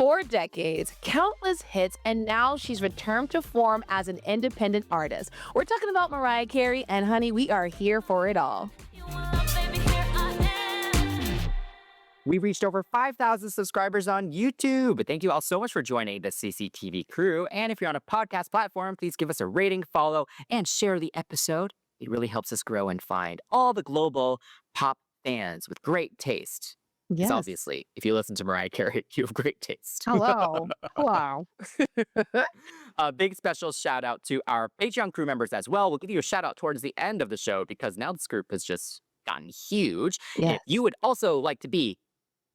4 decades, countless hits, and now she's returned to form as an independent artist. We're talking about Mariah Carey, and honey, we are here for it all. We reached over 5,000 subscribers on YouTube. Thank you all so much for joining the CCTV crew. And if you're on a podcast platform, please give us a rating, follow, and share the episode. It really helps us grow and find all the global pop fans with great taste. Because Yes. obviously, if you listen to Mariah Carey, you have great taste. Hello. Wow. A big special shout out to our Patreon crew members as well. We'll give you a shout out towards the end of the show because now this group has just gotten huge. Yes. If you would also like to be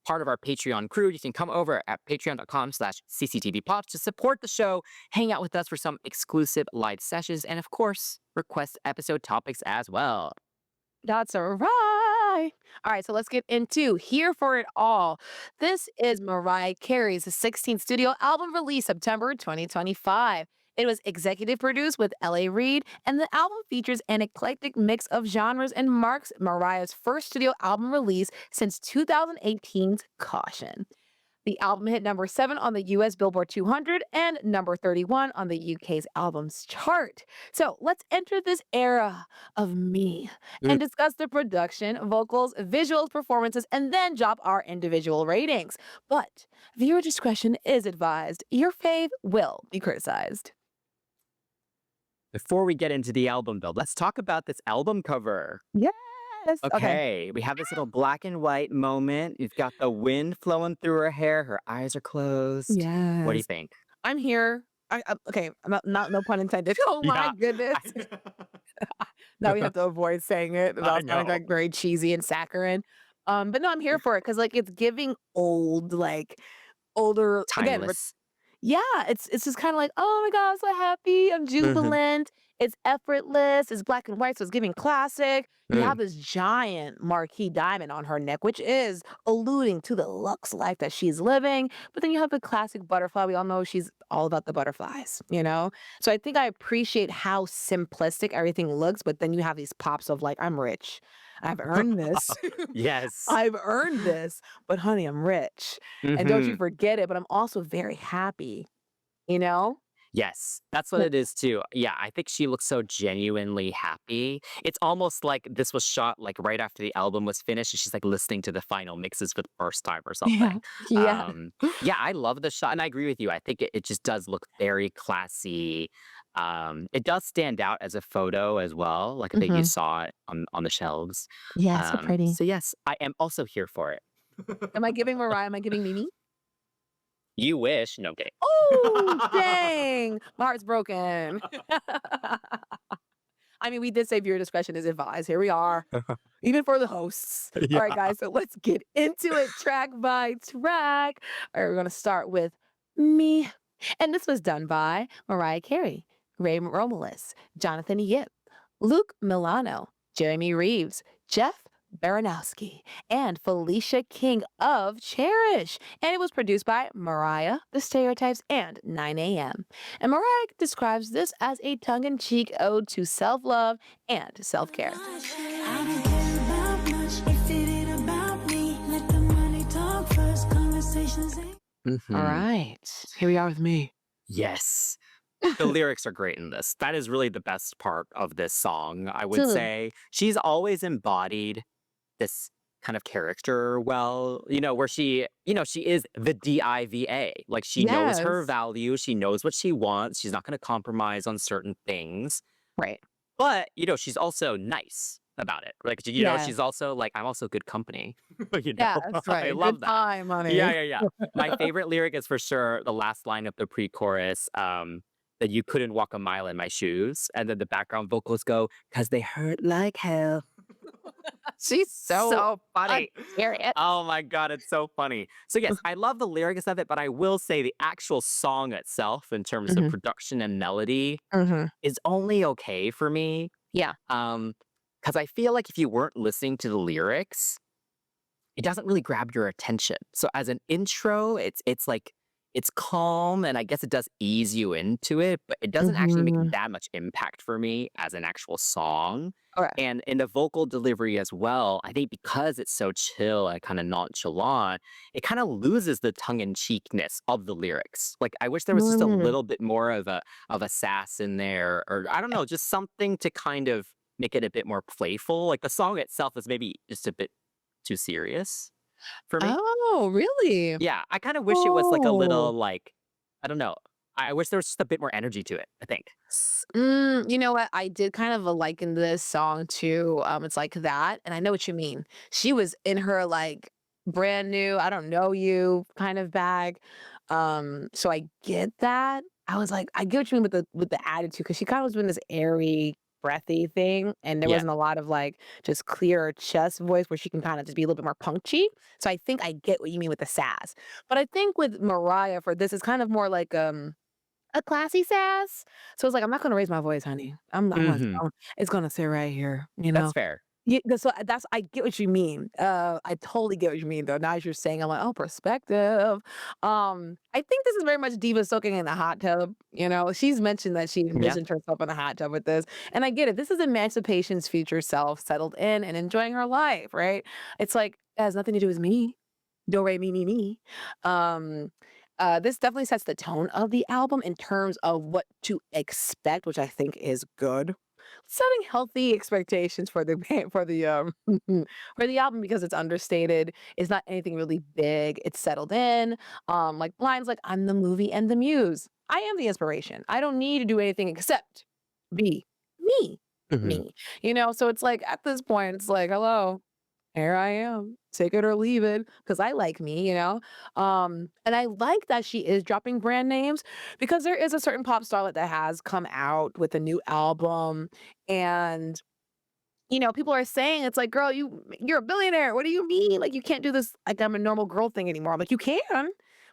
part of our Patreon crew, you can come over at patreon.com/cctvpops to support the show, hang out with us for some exclusive live sessions, and of course, request episode topics as well. That's all right. All right, so let's get into Here for It All. This is Mariah Carey's 16th studio album released September 2025. It was executive produced with L.A. Reid, and the album features an eclectic mix of genres and marks Mariah's first studio album release since 2018's Caution. The album hit number 7 on the US Billboard 200 and number 31 on the UK's albums chart. So let's enter this era of me and discuss the production, vocals, visuals, performances, and then drop our individual ratings. But viewer discretion is advised. Your fave will be criticized. Before we get into the album, though, let's talk about this album cover. Yes. Okay, we have this little black and white moment. You've got the wind flowing through her hair. Her eyes are closed. Yes. What do you think? I'm here. Okay, I'm not no pun intended. Oh my goodness. Now we have to avoid saying it. That's kind of like very cheesy and saccharine. But no, I'm here for it because like it's giving old, like older again. Timeless. Yeah, it's just kind of like, oh my God, I'm so happy. I'm jubilant. It's effortless. It's black and white, so it's giving classic. You have this giant marquee diamond on her neck, which is alluding to the luxe life that she's living. But then you have the classic butterfly. We all know she's all about the butterflies, you know? So I think I appreciate how simplistic everything looks, but then you have these pops of like, I'm rich. I've earned this. Yes. I've earned this. But honey, I'm rich. And don't you forget it, but I'm also very happy, you know? Yes, that's what it is too. Yeah, I think she looks so genuinely happy. It's almost like this was shot like right after the album was finished and she's like listening to the final mixes for the first time or something. Yeah. Yeah, I love the shot and I agree with you. I think it just does look very classy. It does stand out as a photo as well. Like I think you saw it on the shelves. Yeah, so pretty. So yes, I am also here for it. Am I giving Mariah? Am I giving Mimi? You wish. No, okay. Oh, dang. My heart's broken. I mean, we did say viewer discretion is advised. Here we are, even for the hosts. All right, guys, so let's get into it track by track. All right, we're going to start with Me. And this was done by Mariah Carey, Ray Romulus, Jonathan Yip, Luke Milano, Jeremy Reeves, Jeff Baranowski, and Felicia King of Cherish. And it was produced by Mariah, The Stereotypes, and 9 a.m. And Mariah describes this as a tongue-in-cheek ode to self-love and self-care. All right, here we are with Me. Yes. The lyrics are great in this. That is really the best part of this song, I would Totally. say. She's always embodied this kind of character well, where she is the diva. Like she knows her Yes. value. She knows what she wants. She's not going to compromise on certain things. Right. But, she's also nice about it. Like, Yeah. she's also like, I'm also good company. Yeah, that's right. I love Good that. time, honey. Yeah. My favorite lyric is for sure the last line of the pre-chorus, that you couldn't walk a mile in my shoes. And then the background vocals go, because they hurt like hell. She's So funny. hilarious. Oh my God, it's so funny. So yes, I love the lyrics of it, but I will say the actual song itself in terms of production and melody is only okay for me. Yeah. Because I feel like if you weren't listening to the lyrics, it doesn't really grab your attention. So as an intro, it's like it's calm and I guess it does ease you into it, but it doesn't actually make Mhm. that much impact for me as an actual song. Okay. And in the vocal delivery as well, I think because it's so chill and kind of nonchalant, it kind of loses the tongue-in-cheekness of the lyrics. Like I wish there was just a Mm. little bit more of a sass in there, or I don't know, just something to kind of make it a bit more playful. Like the song itself is maybe just a bit too serious for me. Oh, really? Yeah, I kinda wish it was, like, a little, Oh. like I don't know. I wish there was just a bit more energy to it, I think. You know what? I did kind of liken this song to it's like that, and I know what you mean. She was in her like brand new, I don't know you kind of bag. So I get that. I was like, I get what you mean with the attitude because she kind of was doing this airy, breathy thing, and there Yeah. wasn't a lot of like just clear chest voice where she can kind of just be a little bit more punchy. So I think I get what you mean with the sass. But I think with Mariah for this, it's kind of more like a classy sass. So it's like, "I'm not gonna raise my voice, honey. Mhm. It's gonna sit right here," you That's know? fair. Yeah, so that's I get what you mean. I totally get what you mean, though. Now as you're saying, I'm like, "Oh, perspective." I think this is very much diva soaking in the hot tub, you know? She's mentioned that she Yeah. envisioned herself in a hot tub with this, and I get it. This is emancipation's future self settled in and enjoying her life, right? It's like, it has nothing to do with me. Do re mi mi me. Um, this definitely sets the tone of the album in terms of what to expect, which I think is good. Setting healthy expectations for the for the album because it's understated. It's not anything really big. It's settled in. Like lines like "I'm the movie and the muse. I am the inspiration. I don't need to do anything except be me, Mhm. me." You know, so it's like at this point, it's like, hello. Here I am. Take it or leave it, because I like me, you know? And I like that she is dropping brand names because there is a certain pop starlet that has come out with a new album, and you know, people are saying it's like, "Girl, you're a billionaire. What do you mean? Like, you can't do this like I'm a normal girl thing anymore." I'm like, "You can,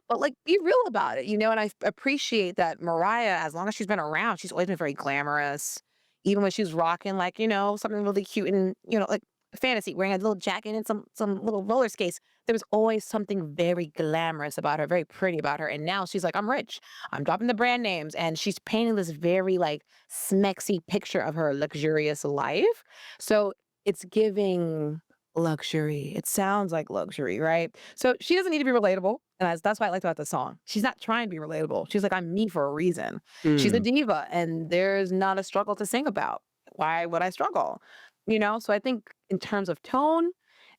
but like, be real about it," you know? And I appreciate that Mariah, as long as she's been around, she's always been very glamorous. Even when she was rocking, like, you know, something really cute and, you know, like fantasy, wearing a little jacket and some little roller skates. There was always something very glamorous about her, very pretty about her. And now she's like, "I'm rich. I'm dropping the brand names," and she's painting this very like smexy picture of her luxurious life. So it's giving luxury. It sounds like luxury, right? So she doesn't need to be relatable. And that's what I liked about the song. She's not trying to be relatable. She's like, "I'm me for a reason." She's a Mm. diva and there's not a struggle to sing about. Why would I struggle? You know? So I think in terms of tone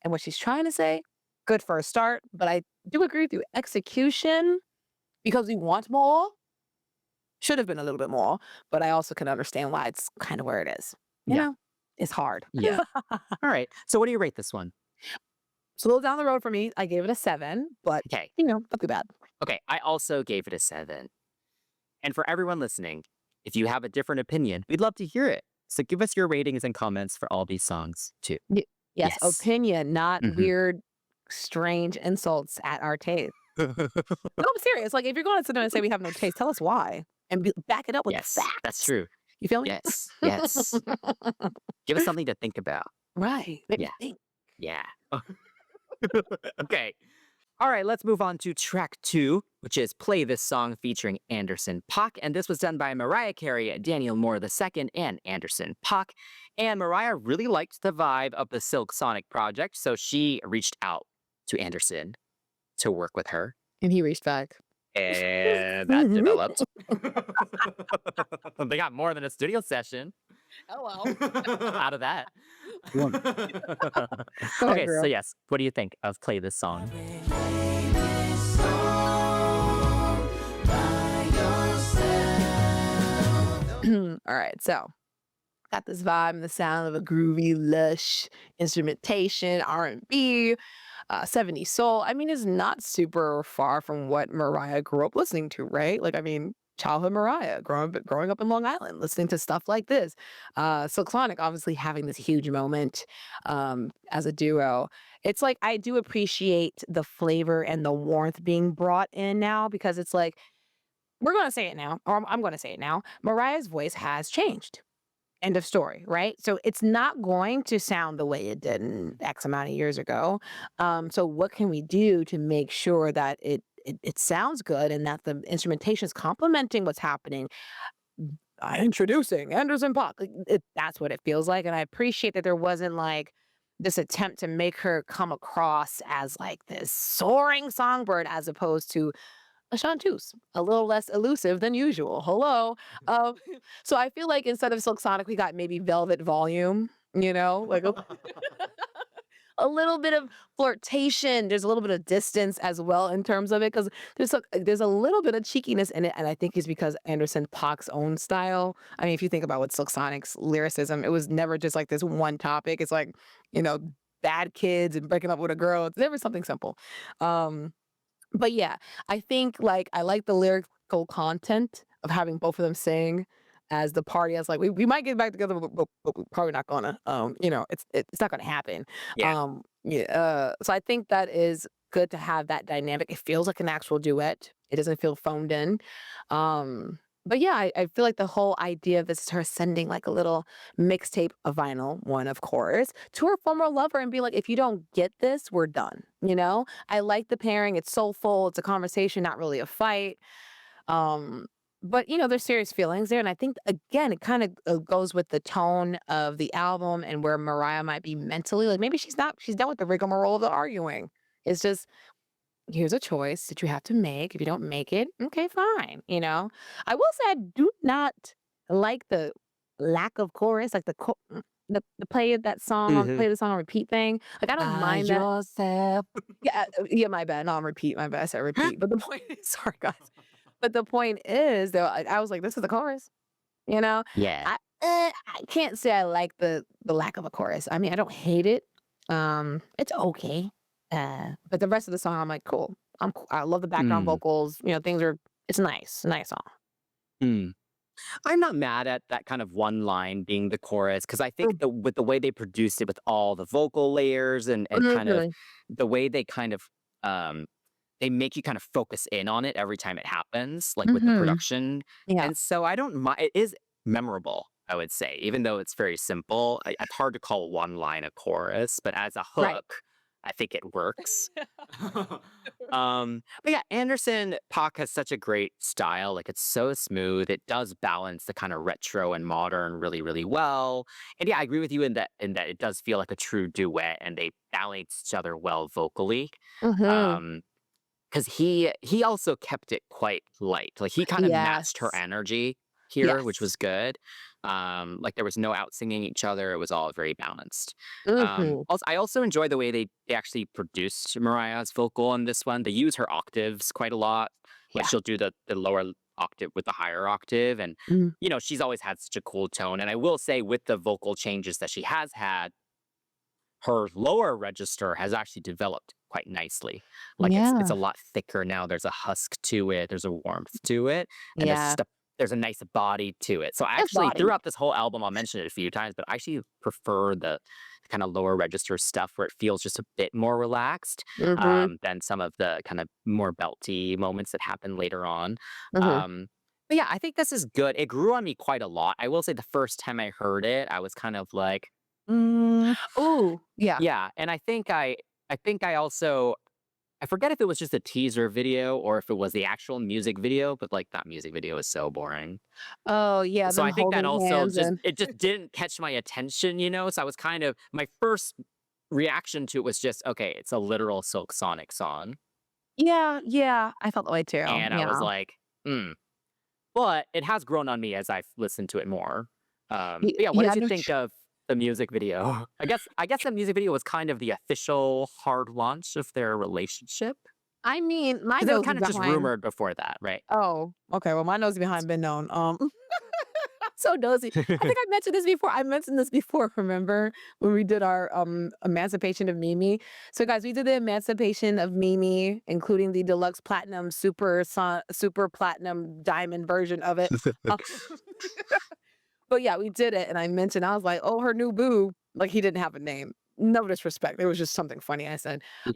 and what she's trying to say, good for a start. But I do agree with you. Execution, because we want more, should have been a little bit more. But I also can understand why it's kind of where it is. You Yeah. know? It's hard. Yeah. Alright. So what do you rate this one? It's a little down the road for me. I gave it a 7, but, Okay. you know, not too bad. Okay, I also gave it a 7. And for everyone listening, if you have a different opinion, we'd love to hear it. So give us your ratings and comments for all these songs too. Y yes, Yes. opinion, not Mhm. weird, strange insults at our taste. No, I'm serious. Like, if you're gonna sit there and say we have no taste, tell us why, and back it up with Yes, that's facts. true. You feel me? Yes, yes. Give us something to think about. Right. Make me Yeah, think. yeah. Okay. All right, let's move on to track 2, which is Play This Song featuring Anderson Paak. And this was done by Mariah Carey, Daniel Moore II, and Anderson Paak. And Mariah really liked the vibe of the Silk Sonic project, so she reached out to Anderson to work with her. And he reached back. And that developed. They got more than a studio session Hello. out of that. One. Go ahead, Okay, so girl. yes, what do you think of Play This Song? Alright, so got this vibe and the sound of a groovy, lush instrumentation, R&B, 70s soul. I mean, it's not super far from what Mariah grew up listening to, right? Like, I mean, childhood Mariah, growing up in Long Island, listening to stuff like this. Silk Sonic obviously having this huge moment as a duo. It's like I do appreciate the flavor and the warmth being brought in now because it's like we're gonna say it now, or I'm gonna say it now. Mariah's voice has changed. End of story, right? So it's not going to sound the way it did in X amount of years ago. So what can we do to make sure that it it sounds good and that the instrumentation is complementing what's happening. Introducing Anderson Paak. Like, that's what it feels like, and I appreciate that there wasn't like this attempt to make her come across as like this soaring songbird as opposed to a chanteuse, a little less elusive than usual. Hello. Um, so I feel like instead of Silk Sonic, we got maybe Velvet Volume, like a little bit of flirtation. There's a little bit of distance as well in terms of it because there's a little bit of cheekiness in it, and I think it's because Anderson Paak's own style. I mean, if you think about what Silk Sonic's lyricism, it was never just like this one topic. It's like you know, bad kids and breaking up with a girl. It's never something simple. Um, but yeah, I think, like, I like the lyrical content of having both of them sing as the party. As like, we might get back together, but we're probably not gonna. It's not gonna happen. Yeah. Yeah, so I think that is good to have that dynamic. It feels like an actual duet. It doesn't feel phoned in. But yeah, I feel like the whole idea of this is her sending like a little mixtape, a vinyl one, of course, to her former lover and be like, if you don't get this, we're done. I like the pairing. It's soulful. It's a conversation, not really a fight. Um, but there's serious feelings there, and I think again, it kind of goes with the tone of the album and where Mariah might be mentally. Like maybe she's not. She's done with the rigmarole of the arguing. It's just here's a choice that you have to make. If you don't make it, okay, fine. I will say I do not like the lack of chorus, like the Hmm. play the song on repeat thing. Like I don't By mind that. yourself. Yeah, yeah, my bad. No, on repeat. My bad. I said repeat. But the point is, sorry guys. But the point is, though, I was like, this is the chorus. You know, Yeah. I can't say I like the lack of a chorus. I mean, I don't hate it. It's okay. But the rest of the song, I'm like, cool. I love the background Mm. vocals. Things are. It's nice song. Mm. I'm not mad at that kind of one line being the chorus because I think Mm, with the way they produced it with all the vocal layers and kind of mhm, the way they kind of um they make you kind of focus in on it every time it happens, like with the mhm. production. Yeah. And so I don't mind. It is memorable, I would say, even though it's very simple. It's hard to call one line a chorus, but as a Right. hook, I think it works. But yeah, Anderson Paak has such a great style. Like it's so smooth. It does balance the kind of retro and modern really, really well. And yeah, I agree with you in that it does feel like a true duet, and they balance each other well vocally. Mhm. Um, because he also kept it quite light. Like he kind of matched her Yes. energy here, which Yes. was good. Like there was no out singing each other. It was all very balanced. Mhm. Also, I also enjoy the way they actually produced Mariah's vocal on this one. They use her octaves quite a lot. Like Yeah. she'll do the lower octave with the higher octave, and Mhm. she's always had such a cool tone. And I will say, with the vocal changes that she has had, her lower register has actually developed quite nicely. Like it's Yeah. a lot thicker now. There's a husk to it. There's a warmth to it, and Yeah. there's a nice body to it. So I It's actually body. throughout this whole album, I'll mention it a few times, but I actually prefer the kind of lower register stuff where it feels just a bit more relaxed Mhm. than some of the kind of more belty moments that happen later on. Mhm. But yeah, I think this is good. It grew on me quite a lot. I will say the first time I heard it, I was kind of like, "Mm, Ooh, yeah. yeah," and I think I also I forget if it was just a teaser video or if it was the actual music video, but, like, that music video is so boring. Oh, yeah, So them I think that holding also hands just and it just didn't catch my attention. So I was kind of my first reaction to it was just, "Okay, it's a literal Silk Sonic song," yeah, yeah, I felt that way too, and I was yeah. like, "Mm." But it has grown on me as I've listened to it more. But yeah, what Yeah, did you no think of the music video? I guess the music video was kind of the official hard launch of their relationship. I mean, my 'Cause they were nose is kinda just behind. rumored before that, right? Oh, okay, well, my nose is behind been known, I'm so nosy. I think I mentioned this before. I mentioned this before, remember, when we did our, Emancipation of Mimi? So, guys, we did the Emancipation of Mimi, including the deluxe platinum super platinum diamond version of it. Uh, but yeah, we did it, and I mentioned, I was like, "Oh, her new boo." Like, he didn't have a name. No disrespect. It was just something funny I said. Yeah.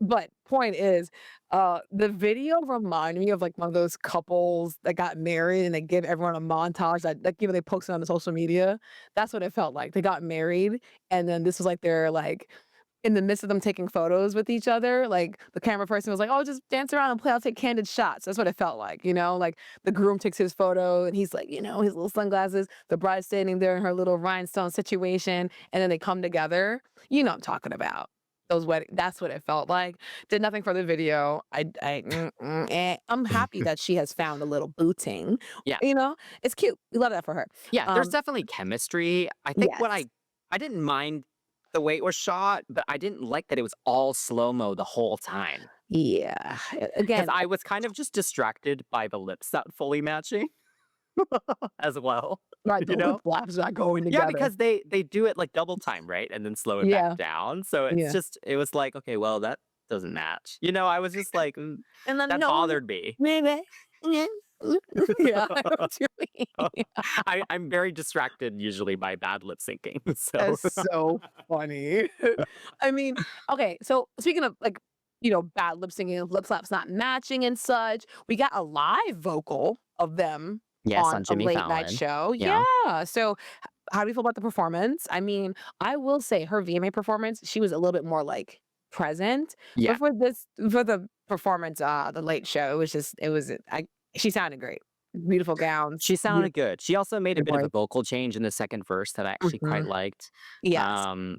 But point is, the video reminded me of like one of those couples that got married and they give everyone a montage that they posted on the social media. That's what it felt like. They got married, and then this was like their like in the midst of them taking photos with each other, like, the camera person was like, "Oh, just dance around and play, I'll take candid shots." That's what it felt like, you know? Like, the groom takes his photo, and he's like, you know, his little sunglasses, the bride's standing there in her little rhinestone situation, and then they come together. You know what I'm talking about. Those wedding that's what it felt like. Did nothing for the video. I'm happy that she has found a little booting, Yeah. you know? It's cute. We love that for her. Yeah, there's Um, definitely chemistry. I think what yes. I didn't mind the way it was shot, but I didn't like that it was all slow-mo the whole time. Yeah. Because Again, I was kind of just distracted by the lips not fully matching as well, right, the you lip know? flaps not going Yeah, together. because they do it like double time, right? And then slow it back Yeah, down. So yeah. it was like, okay, well, that doesn't match. You know, I was just like, And then, that "No, bothered me. maybe." Yeah. Yeah, I know what you mean. I'm very distracted usually by bad lip syncing. So That's so funny. I mean, okay, so speaking of, like, you know, bad lip syncing, lip slaps not matching and such, we got a live vocal of them yes, on on a Jimmy late night Fallon. show. Yeah. Yeah, so how do you feel about the performance? I mean, I will say her VMA performance, she was a little bit more, like, present, Yeah. but for the performance, the late show, it was just it was I she sounded great. Beautiful gowns, She sounded beautiful good. She also made a bit of voice. a vocal change in the second verse that I actually quite Mhm. liked. Yes. Um,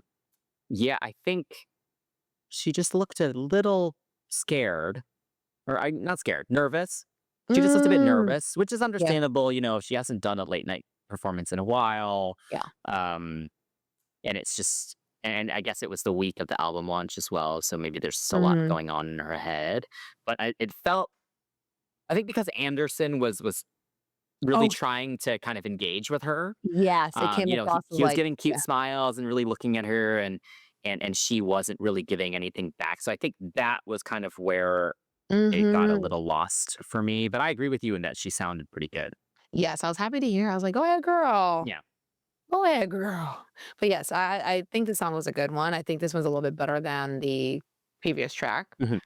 yeah, I think she just looked a little scared, or not scared, nervous. She just looked a bit Mm. nervous, which is Yeah, understandable. You know, she hasn't done a late night performance in a while. yeah. Um, and it's just, and I guess it was the week of the album launch as well. So maybe there's just a lot Mhm. going on in her head. But it felt, I think because Anderson was really Oh, trying to kind of engage with her. yes, it came You know, across as he was like giving cute yeah. smiles and really looking at her, and she wasn't really giving anything back. So I think that was kind of where it got a Mhm. little lost for me. But I agree with you in that she sounded pretty good. Yes, I was happy to hear. I was like, "Go ahead, girl. Yeah. Go ahead, girl." But yes, I think the song was a good one. I think this one's a little bit better than the previous track. Mhm.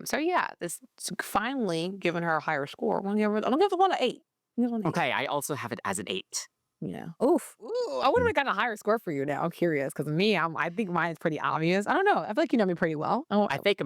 So yeah, this finally giving her a higher score. I'm gonna give the one an 8. Give one an 8. Okay, I also have it as an 8. Yeah. Oof. Ooh, I would've Mm. gotten a higher score for you now. I'm curious because me, I think mine is pretty obvious. I don't know. I feel like you know me pretty well. Oh, I think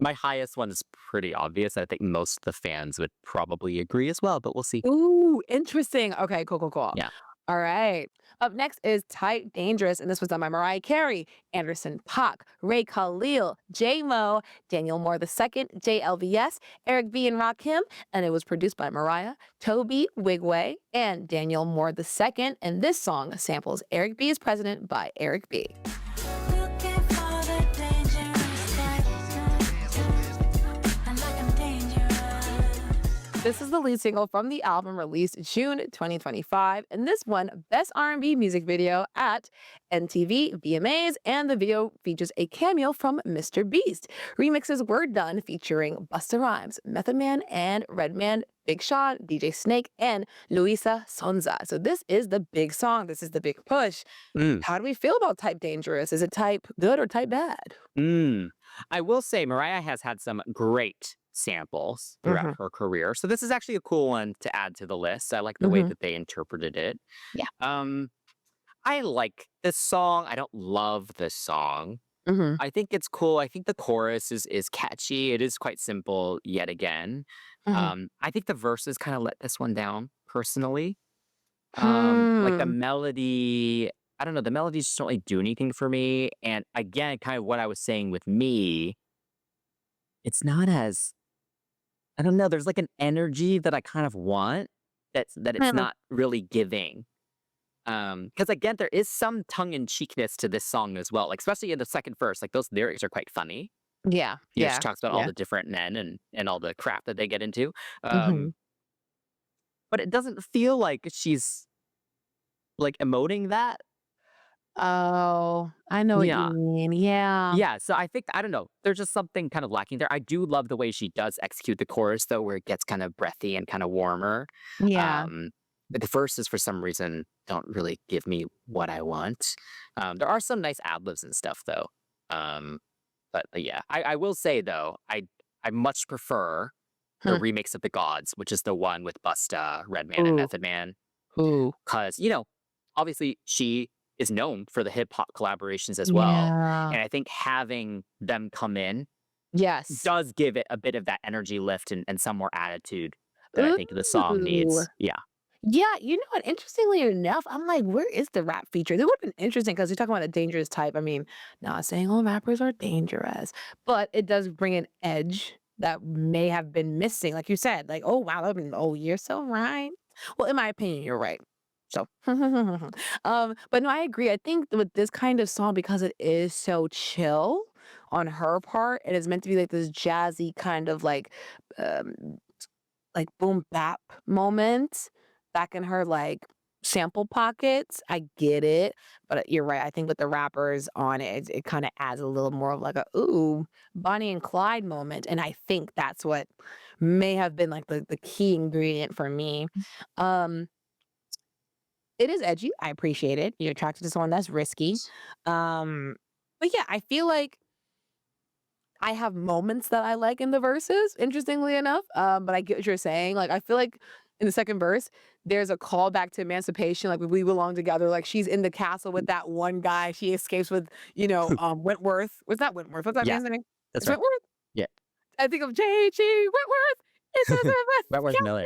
my highest one is pretty obvious. I think most of the fans would probably agree as well, but we'll see. ooh, interesting. Okay, cool, cool, cool. Yeah. All right. Up next is Tight Dangerous, and this was done by Mariah Carey, Anderson Paak, Ray Khalil, J Mo, Daniel Moore II, JLVS, Eric B. and Rakim, and it was produced by Mariah, Toby Wigway, and Daniel Moore II. And this song samples Eric B. is President by Eric B. Looking for the dangerous type. I like 'em dangerous. This is the lead single from the album released June 2025, and this won Best R&B Music Video at MTV VMAs, and the video features a cameo from Mr. Beast. Remixes were done featuring Busta Rhymes, Method Man, and Redman, Big Sean, DJ Snake, and Luisa Sonza. So this is the big song. This is the big push. Mm. How do we feel about Type Dangerous? Is it type good or type bad? Mm. I will say Mariah has had some great samples throughout Hmm. her career. So this is actually a cool one to add to the list. I like the way Hmm. that they interpreted it. Yeah. Um, I like this song. I don't love this song. Hmm. I think it's cool. I think the chorus is catchy. It is quite simple yet again. Hmm. I think the verses kind of let this one down personally. Like the Hmm. melody, I don't know, the melodies just don't really do anything for me. And again, kind of what I was saying with me, it's not as, I don't know, there's like an energy that I kind of want that it's Hmm. not really giving. Because again, there is some tongue in cheekness to this song as well. Like especially in the second verse, like those lyrics are quite funny. Yeah. You know, she Yeah. talks about all Yeah. the different men and all the crap that they get into. Hmm. Um, but it doesn't feel like she's like emoting that. Oh, I know what you Yeah. mean. Yeah. Yeah, so I think I don't know, there's just something kind of lacking there. I do love the way she does execute the chorus though, where it gets kind of breathy and kind of warmer. Yeah. Um, but the verses for some reason don't really give me what I want. There are some nice ad libs and stuff though. Um, but yeah, I will say though, I much prefer the Hmm. remix of The Gods, which is the one with Busta, Redman, and Ooh. Method Man. Ooh. Because, you know, obviously she is known for the hip hop collaborations as well. Yeah. And I think having them come in Yes. does give it a bit of that energy lift and some more attitude that I think the song Ooh. needs. Yeah. Yeah, you know what? Interestingly enough, I'm like, where is the rap feature? That would have been interesting because you're talking about a dangerous type. I mean, not saying all rappers are dangerous, but it does bring an edge that may have been missing. Like you said, like, oh wow, that been, oh, you're so right. Well, in my opinion, you're right. So, but no, I agree. I think with this kind of song, because it is so chill on her part, it is meant to be like this jazzy kind of um, like boom bap moment back in her like sample pockets. I get it, but you're right. I think with the rappers on it, it kind of adds a little more of like a ooh Bonnie and Clyde moment, and I think that's what may have been like the key ingredient for me. Um, it is edgy. I appreciate it. You're attracted to someone that's risky. But yeah, I feel like I have moments that I like in the verses, interestingly enough, but I get what you're saying, like, I feel like in the second verse, there's a callback to emancipation, like, "We belong together," like, she's in the castle with that one guy, she escapes with, Wentworth. Was that Wentworth? What's that Yeah. man's name? That's It's right. Wentworth? Yeah. I think of J.G. Wentworth. It's a Wentworth Miller.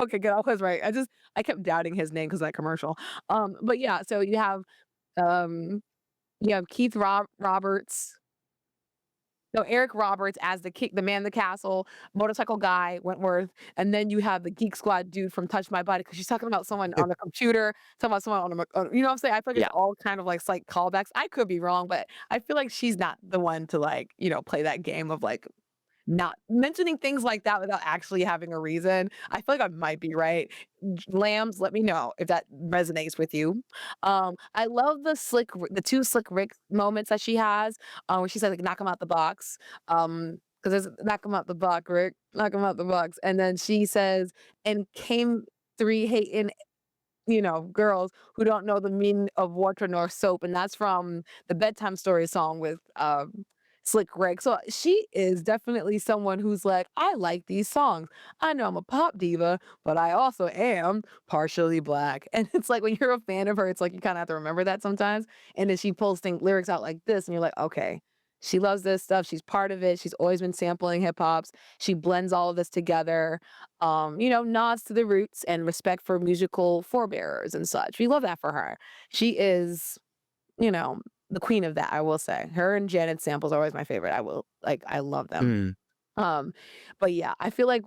Okay, good, I was right. I kept doubting his name because of that commercial. But yeah, so um, you have Roberts. No, Eric Roberts as the man in the castle, motorcycle guy, Wentworth, and then you have the Geek Squad dude from Touch My Body because she's talking about someone on the computer, talking about someone you know what I'm saying? I feel like it's Yeah. all kind of like slight callbacks. I could be wrong, but I feel like she's not the one to like, play that game of like not mentioning things like that without actually having a reason. I feel like I might be right. Lambs, let me know if that resonates with you. I love the two slick Rick moments that she has, where she says like knock him out the box. Because there's knock him out the box, Rick, knock him out the box. And then she says, and came three hating girls who don't know the meaning of water nor soap, and that's from the bedtime story song with Slick Rick. So she is definitely someone who's like, I like these songs. I know I'm a pop diva, but I also am partially black. And it's like when you're a fan of her, it's like you kind of have to remember that sometimes. And then she pulls lyrics out like this, and you're like, okay. She loves this stuff. She's part of it. She's always been sampling hip hops. She blends all of this together, nods to the roots and respect for musical forebearers and such. We love that for her. She is, you know, the queen of that, I will say. Her and Janet's samples are always my favorite. I love them. Mm. Um, but yeah, I feel like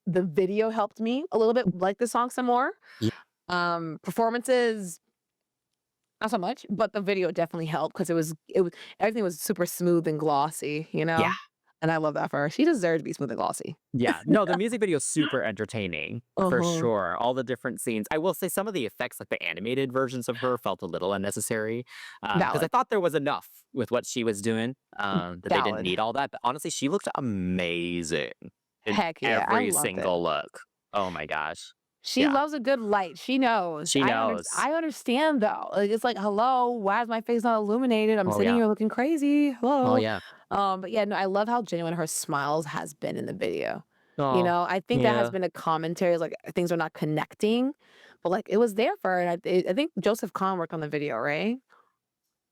the video helped me a little bit like the song some more. Yeah. Performances, not so much, but the video definitely helped because it was everything was super smooth and glossy, Yeah. And I love that for her. She deserves to be smooth and glossy. Yeah. No, the music video is super entertaining for Uh-huh. sure. All the different scenes. I will say some of the effects, like the animated versions of her, felt a little unnecessary because I Valid. thought there was enough with what she was doing that they didn't Valid. need all that. But honestly, she looked amazing in Heck yeah, I every loved it. single look. Oh my gosh. She Yeah. loves a good light. She knows. She knows. I understand though. Like it's like, hello, why is my face not illuminated? I'm Oh sitting yeah. here looking crazy. Oh Hello. yeah. But yeah, no, I love how genuine her smiles has been in the video. Oh I think that has yeah. been a commentary, like things are not connecting, but like it was there for her. And I think Joseph Kahn worked on the video, right?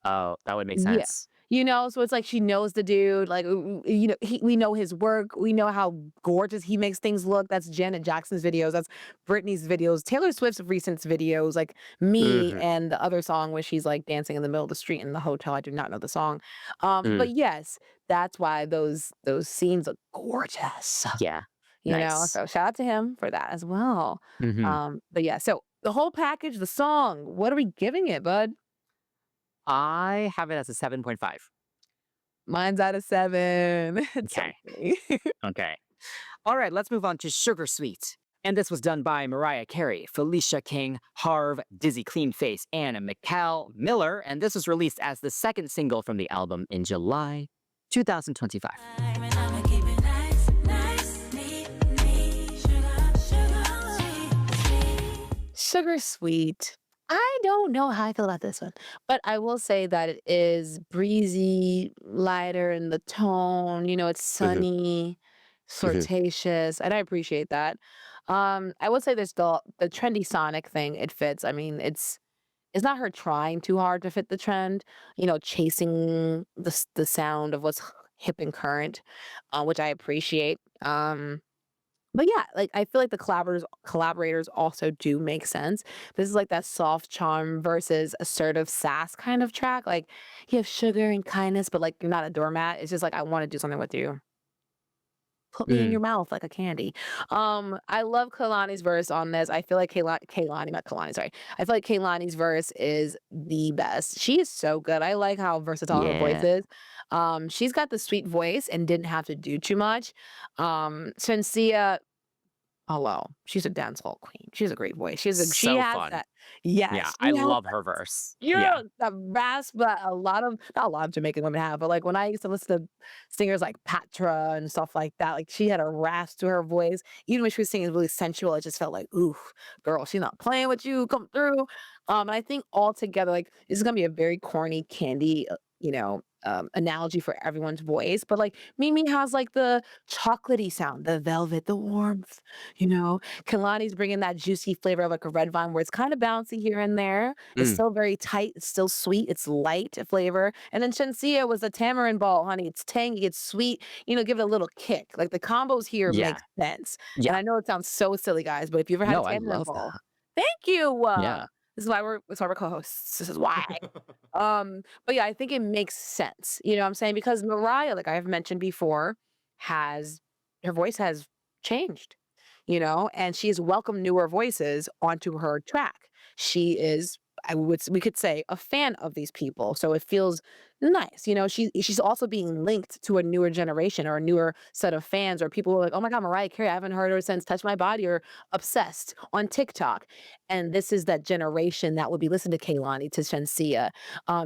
Oh, that would make Yeah. sense. So it's like she knows the dude, like, we know his work. We know how gorgeous he makes things look. That's Janet Jackson's videos. That's Britney's videos. Taylor Swift's recent videos, like Me Hmm. and the other song where she's like dancing in the middle of the street in the hotel. I do not know the song. Mm. But yes, that's why those scenes are gorgeous. Yeah. Nice. So shout out to him for that as well. Hmm. But yeah, so the whole package, the song, what are we giving it, bud? I have it as a 7.5. Mine's out of 7. It's so Okay. funny. Okay. All right, let's move on to Sugar Sweet. And this was done by Mariah Carey, Felicia King, Harv, Dizzy Cleanface, and Mikal Miller. And this was released as the second single from the album in July 2025. And I'ma keep it nice, nice, neat, neat. Sugar, sweet. Sugar Sweet. I don't know how I feel about this one, but I will say that it is breezy, lighter in the tone. It's Hmm. sunny, Hmm. flirtatious, and I appreciate that. I would say there's the trendy Sonic thing. It fits. I mean, it's it's not her trying too hard to fit the trend, chasing the sound of what's hip and current, which I appreciate. But yeah, like I feel like the collaborators also do make sense. This is like that soft charm versus assertive sass kind of track. Like you have sugar and kindness, but like you're not a doormat. It's just like I want to do something with you. Put me in Mm, your mouth like a candy. I love Kehlani's verse on this. I feel like Kehlani, not Kehlani, sorry. I feel like Kehlani's verse is the best. She is so good. I like how versatile her voice yeah. is. She's got the sweet voice and didn't have to do too much. Shenseea, hello. She's a dancehall queen. She has a great voice. She So has fun. that. Yeah, Yes, I she has love her verse. Yeah. yeah, that rasp that not a lot of Jamaican women have, but, like, when I used to listen to singers like Patra and stuff like that, like, she had a rasp to her voice. Even when she was singing really sensual, it just felt like, "Ooh, girl, she's not playing with you, come through." And I think altogether, like, this is gonna be a very corny candy, analogy for everyone's voice, but, like, Mimi has, like, the chocolatey sound, the velvet, the warmth, you know? Kalani's bringing that juicy flavor of, like, a red vine where it's kinda bouncy here and there, it's Mm, still very tight, it's still sweet, it's light flavor, and then Shenseea was a tamarind ball, honey, it's tangy, it's sweet, give it a little kick, like, the combos here make yeah. sense, and Yeah. I know it sounds so silly, guys, but if you ever had a No, I tamarind love ball that. thank you, Yeah. this is why we're co-hosts, this is why. But yeah, I think it makes sense, you know what I'm saying? Because Mariah, like I have mentioned before, has her voice has changed, and she has welcomed newer voices onto her track. She is, we could say, a fan of these people. So it feels nice. She's also being linked to a newer generation or a newer set of fans or people who are like, oh my God, Mariah Carey, I haven't heard her since Touch My Body or Obsessed on TikTok. And this is that generation that would be listening to Kehlani, to Shenseea.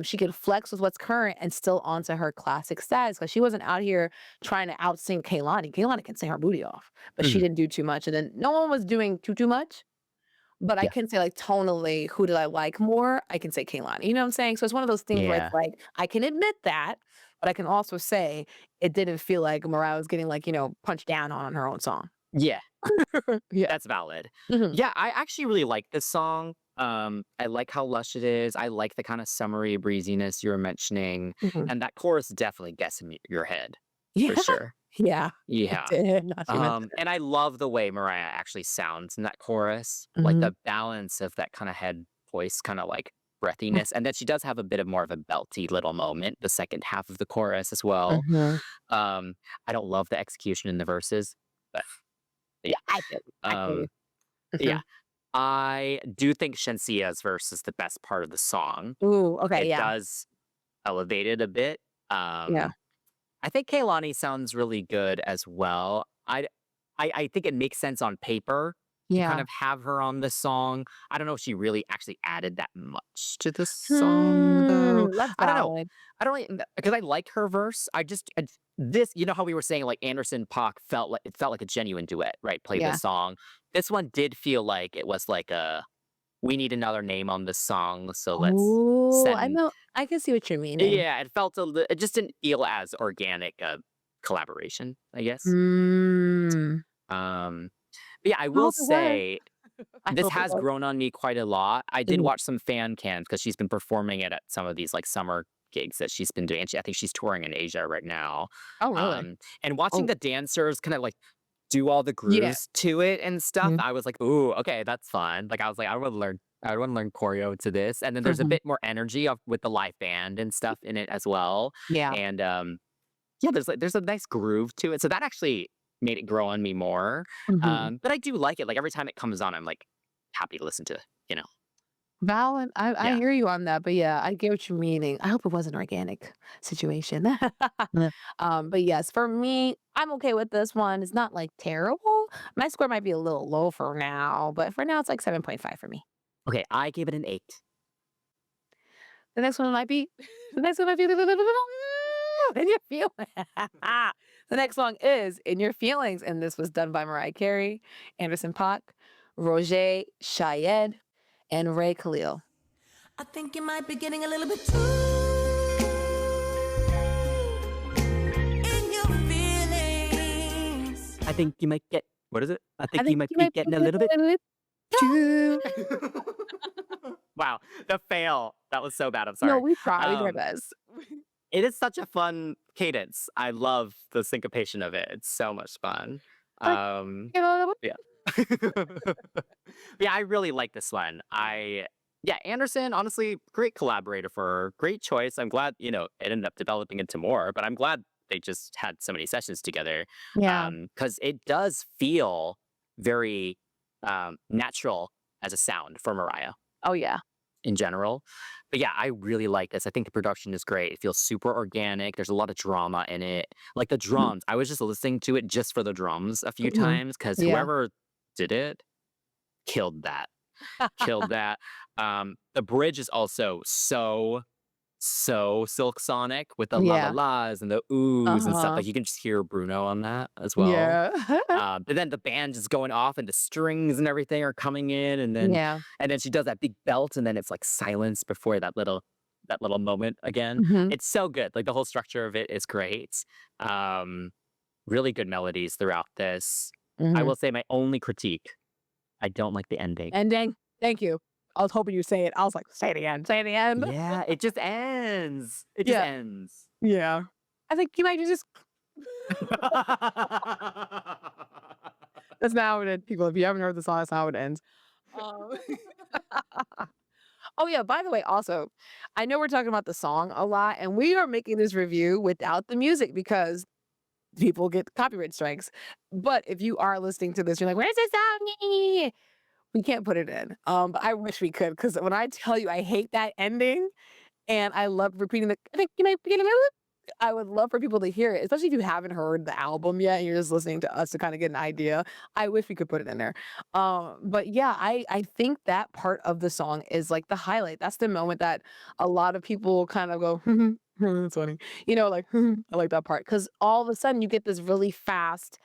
She could flex with what's current and still onto her classic status because she wasn't out here trying to outsing Kehlani. Kehlani can sing her booty off, but she Mhm. didn't do too much. And then no one was doing too much. But I Yeah. can say like tonally, who did I like more? I can say Kehlani. You know what I'm saying? So it's one of those things where it's Yeah. like I can admit that, but I can also say it didn't feel like Mariah was getting like punched down on her own song. Yeah. Yeah. That's valid. Hmm. Yeah, I actually really like this song. I like how lush it is. I like the kind of summery breeziness you were mentioning, Hmm. and that chorus definitely gets in your head Yeah. for sure. Yeah. It Yeah. did. Now she mentioned it. And I love the way Mariah actually sounds in that chorus, like Mhm. the balance of that kind of head voice, kind of like breathiness, and then she does have a bit of more of a belty little moment, the second half of the chorus as well. Mhm. Um, I don't love the execution in the verses, but yeah. Yeah, I feel you. I feel you. Um, yeah. Mhm. I do think Shensea's verse is the best part of the song. Ooh, okay, It yeah. does elevate it a bit. Yeah. I think Kehlani sounds really good as well. I think it makes sense on paper to kind Yeah. of have her on the song. I don't know if she really actually added that much to the song though. That's I don't know. valid. I don't really, because I like her verse. This, how we were saying like Anderson Paak felt like a genuine duet, right? Play Yeah. this song. This one did feel like it was like we need another name on this song, so let's Oh, I send. know I can see what you're meaning. Yeah, it just didn't feel as organic a collaboration, I guess. Mm. Um, but yeah, I I will hope it works. say I this hope it has works. grown on me quite a lot. I did Mhm. watch some fan cams because she's been performing it at some of these like summer gigs that she's been doing. I think she's touring in Asia right now. Oh, really? And watching Oh, the dancers kind of like do all the yeah. grooves to it and stuff, Mhm. I was like, "Ooh, okay, that's fun." Like I was like, I want to learn choreo to this. And then there's a Mhm. bit more energy with the live band and stuff in it as well. Yeah. And yeah, there's a nice groove to it. So that actually made it grow on me more. Mhm. But I do like it. Like every time it comes on, I'm like happy to listen to, you know. Valid. I Yeah. hear you on that, but yeah, I get what you're meaning. I hope it was an organic situation. Yeah. But yes, for me, I'm okay with this one. It's not like terrible. My score might be a little low for now, but for now it's like 7.5 for me. Okay, I gave it an 8. The next one might be the next one might be in your feelings. The next song is In Your Feelings, and this was done by Mariah Carey, Anderson Paak, Roger Shayed, and Ray Khalil. I think you might be getting a little bit too in your feelings. I think you might get what is it? I I think you think might you be might getting a be little bit a little too. Wow, the fail. That was so bad. I'm No, sorry. we try. We do our Um, best. it is such a fun cadence. I love the syncopation of it. It's so much fun. Like, Um, you know, yeah. Yeah, I really like this one. Yeah, Anderson, honestly, great collaborator for her. Great choice. I'm glad, it ended up developing into more, but I'm glad they just had so many sessions together. yeah. Because it does feel very natural as a sound for Mariah Oh, yeah. in general. But yeah, I really like this. I think the production is great. It feels super organic. There's a lot of drama in it. Like the Mhm. drums, I was just listening to it just for the drums a few Mhm. times because Yeah. whoever did it killed that. Killed that. The bridge is also so Silk Sonic with the la la Yeah. la's and the oohs and stuff. Uh-huh. Like you can just hear Bruno on that as well. Yeah. But then the band is going off and the strings and everything are coming in, and then Yeah. she does that big belt, and then it's like silence before that little moment again. Mhm. It's so good. Like the whole structure of it is great. Um, really good melodies throughout this. I Mhm. will say my only critique, I don't like the ending. Ending. Thank you. I was hoping you'd say it. I was like, "Say it again. Say it again." Yeah, it just ends. It just Yeah. ends. Yeah. I think you might just that's not how it ends, people. If you haven't heard the song, that's how it ends. Um, oh, yeah, by the way, also, I know we're talking about the song a lot, and we are making this review without the music because people get copyright strikes. But if you are listening to this, you're like, "Where's the song?" We can't put it in. But I wish we could because when I tell you I hate that ending and I love repeating the I think you might be I would love for people to hear it, especially if you haven't heard the album yet and you're just listening to us to kind of get an idea. I wish we could put it in there. But yeah, I think that part of the song is like the highlight. That's the moment that a lot of people kind of go, that's funny. Like, I like that part. Cause all of a sudden you get this really fast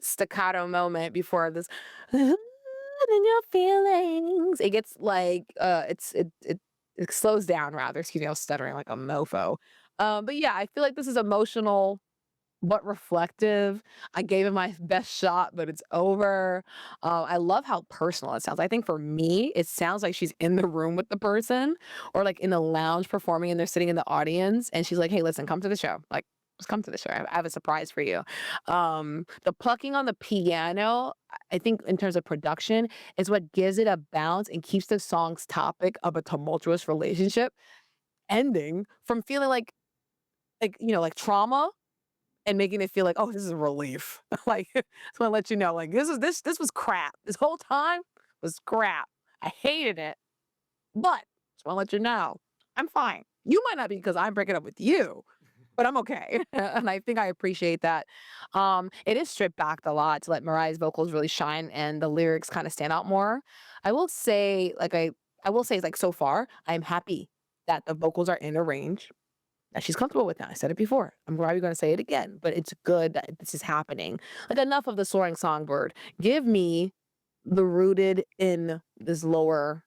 staccato moment before this in your feelings. It gets like it slows down rather. Excuse me, I was stuttering like a mofo. But yeah, I feel like this is emotional but reflective. I gave it my best shot, but it's over. I love how personal it sounds. I think for me, it sounds like she's in the room with the person or like in the lounge performing and they're sitting in the audience and she's like, hey, listen, come to the show. Like, just come to the show. I have a surprise for you. The plucking on the piano, I think in terms of production, is what gives it a bounce and keeps the song's topic of a tumultuous relationship ending from feeling like trauma and making it feel like, "Oh, this is a relief." Like, just wanna let you know, like, this was crap. This whole time was crap. I hated it, but just wanna let you know, I'm fine. You might not be because I'm breaking up with you, but I'm okay. And I think I appreciate that. It is stripped back a lot to let Mariah's vocals really shine and the lyrics kinda stand out more. I will say, I will say, like, so far, I'm happy that the vocals are in a range that she's comfortable with now. I said it before. I'm probably gonna say it again, but it's good that this is happening. Like enough of the soaring songbird. Give me the rooted in this lower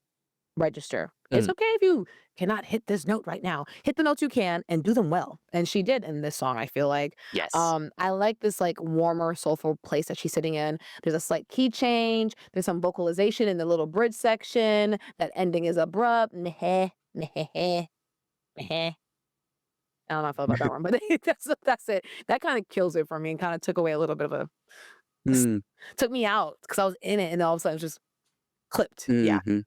register. It's Mm, okay if you cannot hit this note right now. Hit the notes you can and do them well. And she did in this song, I feel like. yes. I like this like warmer, soulful place that she's sitting in. There's a slight key change. There's some vocalization in the little bridge section. That ending is abrupt. Meh, meh, meh. I don't know if I feel about that one, but that's it. That kinda kills it for me and kinda took away a little bit of a s Mm, took me out because I was in it and all of a sudden it was just clipped. Yeah. mhm.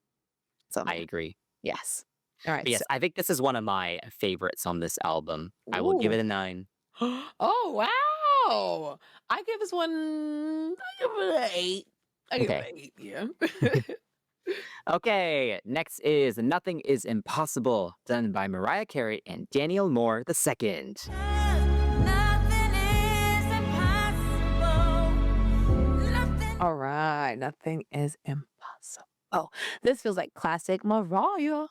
So, I agree. yes. Alright, But so yes, I think this is one of my favorites on this album. I will give ooh. it a 9. Oh, wow. I give this one I give it an 8. I give it Okay. an 8, yeah. Okay, next is Nothing is Impossible, done by Mariah Carey and Daniel Moore II. Nothing is impossible. Nothing. Alright, nothing is impossible. Oh, this feels like classic Mariah.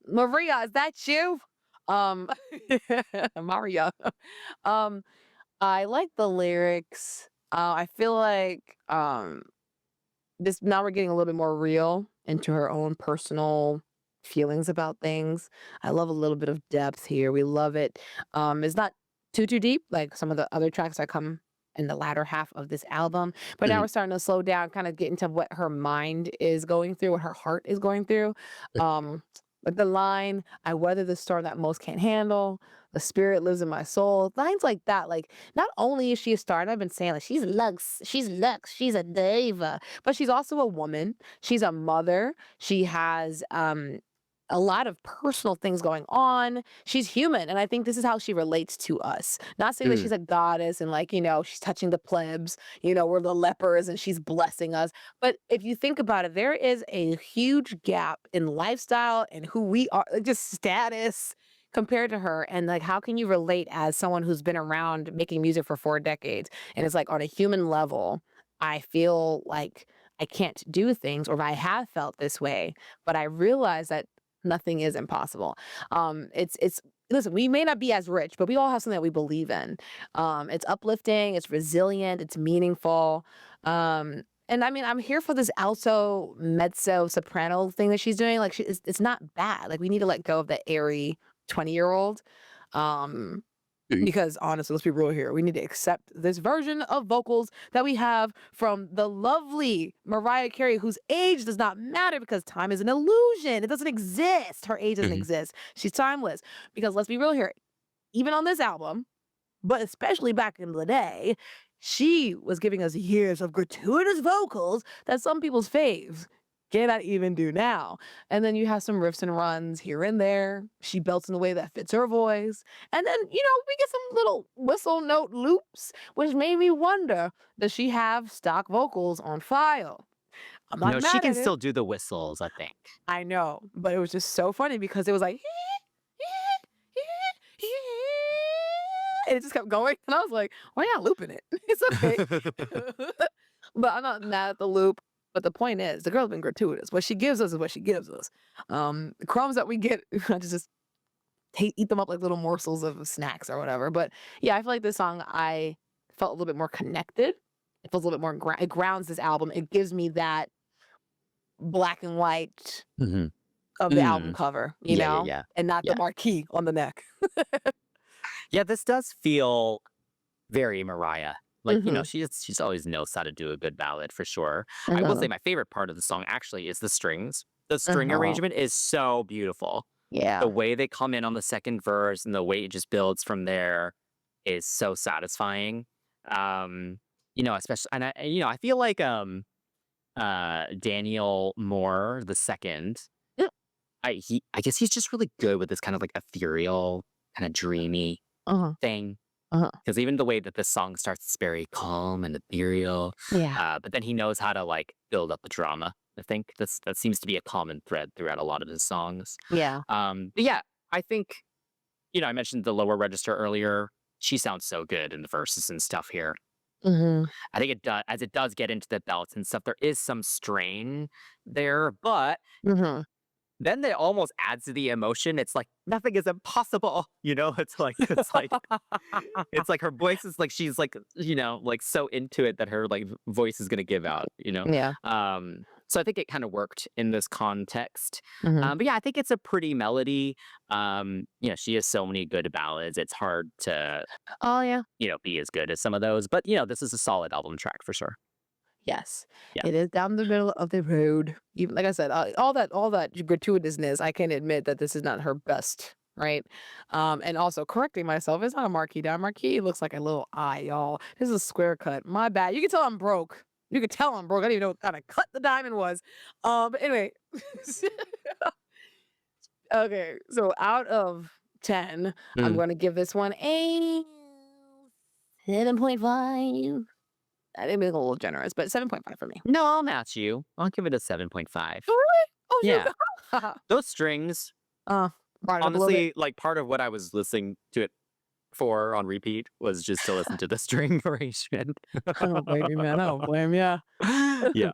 Maria, is that you? Um, Maria. Um, I like the lyrics. I feel like this now we're getting a little bit more real into her own personal feelings about things. I love a little bit of depth here. We love it. It's not too deep like some of the other tracks that come. in the latter half of this album. But now Mhm. we're starting to slow down, kind of get into what her mind is going through, what her heart is going through. Um, but the line, I weather the storm that most can't handle. The spirit lives in my soul. Lines like that. Like, not only is she a star, and I've been saying, like, she's a diva, but she's also a woman. She's a mother. She has a lot of personal things going on. She's human, and I think this is how she relates to us. Not saying that Mm. she's a goddess and, like, she's touching the plebs, we're the lepers and she's blessing us. But if you think about it, there is a huge gap in lifestyle and who we are, like, just status compared to her. And, like, how can you relate as someone who's been around making music for 4 decades? And it's like, on a human level, I feel like I can't do things, or I have felt this way, but I realize that nothing is impossible. It's listen, we may not be as rich, but we all have something that we believe in. It's uplifting, it's resilient, it's meaningful. And I mean, I'm here for this alto, mezzo, soprano thing that she's doing. Like, it's not bad. Like, we need to let go of the airy 20-year-old. Um, because honestly, let's be real here. We need to accept this version of vocals that we have from the lovely Mariah Carey, whose age does not matter because time is an illusion. It doesn't exist. Her age doesn't Mhm. exist. She's timeless. Because let's be real here, even on this album, but especially back in the day, she was giving us years of gratuitous vocals that some people's faves cannot even do now. And then you have some riffs and runs here and there. She belts in the way that fits her voice. And then, we get some little whistle note loops, which made me wonder, does she have stock vocals on file? I'm not No, she mad can at it. still do the whistles, I think. I know, but it was just so funny because it was like, and it just kept going. And I was like, why not looping it? It's okay. But I'm not mad at the loop. But the point is, the girl's been gratuitous. What she gives us is what she gives us. The crumbs that we get, I just eat them up like little morsels of snacks or whatever. But yeah, I feel like this song, I felt a little bit more connected. It feels a little bit more, it grounds this album. It gives me that black and white Mhm. of the album Mm. cover, Yeah, yeah, yeah. and not the Yeah. marquee on the neck. Yeah, this does feel very Mariah. Like, Hmm. she's always knows how to do a good ballad for sure. I will say Hmm. my favorite part of the song actually is the strings. The string Uh-huh. arrangement is so beautiful. The Yeah. way they come in on the second verse and the way it just builds from there is so satisfying. Um, especially, and I feel like Daniel Moore the second. Yeah. I guess he's just really good with this kind of like ethereal, kind of dreamy Uh-huh. thing. Uh-huh. Because even the way that this song starts, it's very calm and ethereal. Yeah. But then he knows how to like build up the drama. I think that seems to be a common thread throughout a lot of his songs. Yeah. But yeah, I think I mentioned the lower register earlier. She sounds so good in the verses and stuff here. Mhm. I think it does, as it does get into the belts and stuff. There is some strain there, but Mhm. then it almost adds to the emotion. It's like nothing is impossible. It's like her voice is like she's like like so into it that her like voice is gonna give out. Yeah. So I think it kind of worked in this context. Mhm. But yeah, I think it's a pretty melody. She has so many good ballads. It's hard to Oh, yeah. be as good as some of those. But this is a solid album track for sure. Yes. Yeah. It is down the middle of the road. Even like I said, all that gratuitousness, I can admit that this is not her best, right? And also correcting myself, it's not a marquee down. Marquee looks like a little eye, y'all. This is a square cut. My bad. You can tell I'm broke. You can tell I'm broke. I didn't even know what kind of cut the diamond was. But anyway. Okay, so out of 10, I'm Mm. gonna give this one a 7.5. I think it's a little generous, but 7.5 for me. No, I'll match you. I'll give it a 7.5. Oh, really? Oh, Yeah. you Those strings, brought it up a little bit. honestly, like part of what I was listening to it for on repeat was just to listen to the string arrangement. I don't blame you, man. I don't blame you. Yeah.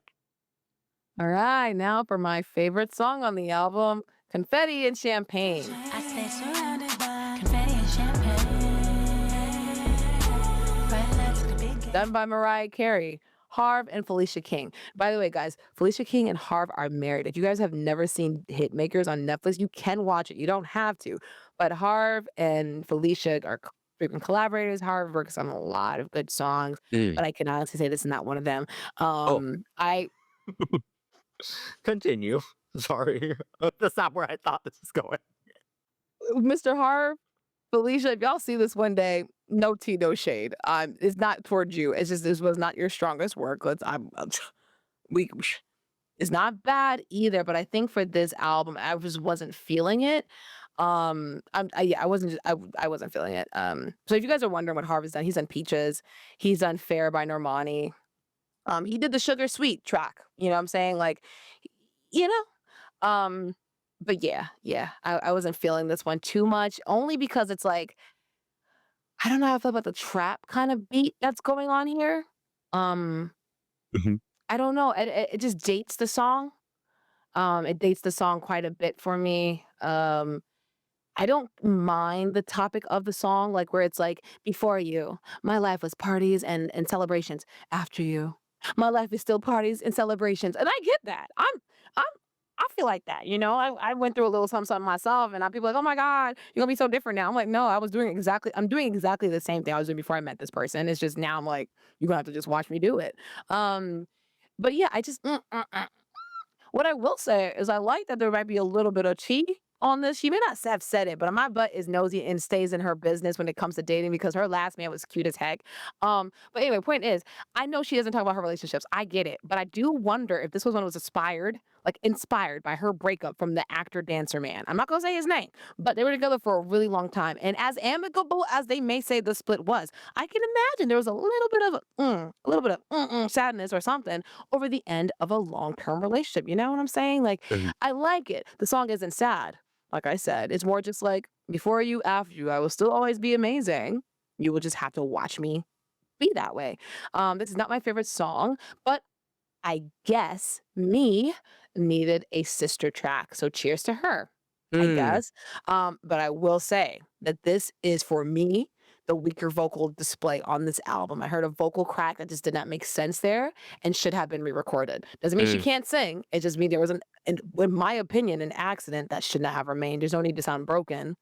All right, now for my favorite song on the album, Confetti and Champagne. I stay surrounded by confetti and champagne. Red lights with a big gap. Done by Mariah Carey, Harv, and Felicia King. By the way, guys, Felicia King and Harv are married. If you guys have never seen Hitmakers on Netflix, you can watch it. You don't have to. But Harv and Felicia are frequent collaborators. Harvard works on a lot of good songs, Mm. but I can honestly say this is not one of them. Oh, I continue. Sorry. That's not where I thought this was going. Mr. Harv, Felicia, if y'all see this one day, no tea, no shade. It's not towards you. It's just this was not your strongest work. We it's not bad either, but I think for this album, I just wasn't feeling it. Yeah, I wasn't feeling it. So if you guys are wondering what Harvey's done, he's done Peaches, he's done Fair by Normani. He did the Sugar Sweet track. You know what I'm saying? Like, you know, but yeah, I wasn't feeling this one too much, only because it's like I don't know how I feel about the trap kind of beat that's going on here. Um, Mhm. I don't know. It just dates the song. It dates the song quite a bit for me. I don't mind the topic of the song, like where it's like, before you, my life was parties and celebrations. After you, my life is still parties and celebrations. And I get that. I'm I feel like that, you know. I went through a little something, something myself, and people like, oh my God, you're gonna be so different now. I'm like, no, I'm doing exactly the same thing I was doing before I met this person. It's just now I'm like, you're gonna have to just watch me do it. Um, but yeah, I just what I will say is I like that there might be a little bit of tea on this. She may not have said it, but my butt is nosy and stays in her business when it comes to dating because her last man was cute as heck. But anyway, point is, I know she doesn't talk about her relationships. I get it, but I do wonder if this was one that was inspired by her breakup from the actor dancer man. I'm not gonna say his name, but they were together for a really long time, and as amicable as they may say the split was, I can imagine there was a little bit of sadness or something over the end of a long-term relationship, you know what I'm saying? Like, Mhm. I like it. The song isn't sad, like I said. It's more just like, before you, after you, I will still always be amazing. You will just have to watch me be that way. This is not my favorite song, but I guess me needed a sister track. So cheers to her, I Mm. guess. But I will say that this is for me the weaker vocal display on this album. I heard a vocal crack that just did not make sense there and should have been re-recorded. Doesn't mean she Mm. can't sing. It just means there was in my opinion, an accident that should not have remained. There's no need to sound broken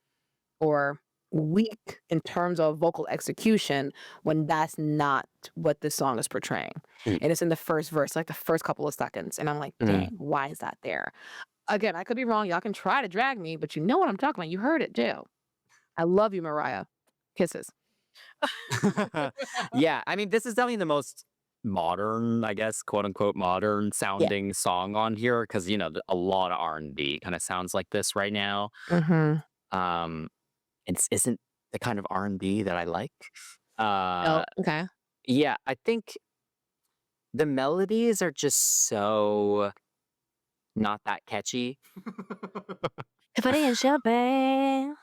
or weak in terms of vocal execution when that's not what this song is portraying. Mm. And it's in the first verse, like the first couple of seconds. And I'm like, Mm. dang, why is that there? Again, I could be wrong. Y'all can try to drag me, but you know what I'm talking about. You heard it too. I love you, Mariah. Kisses. Yeah, I mean, this is definitely the most modern, I guess, quote unquote modern Yeah. sounding song on here because a lot of R&B kind of sounds like this right now. Mm-hmm. Um, isn't the kind of R&B that I like. Oh, Uh, okay. yeah, I think the melodies are just so not that catchy. Confetti Champagne.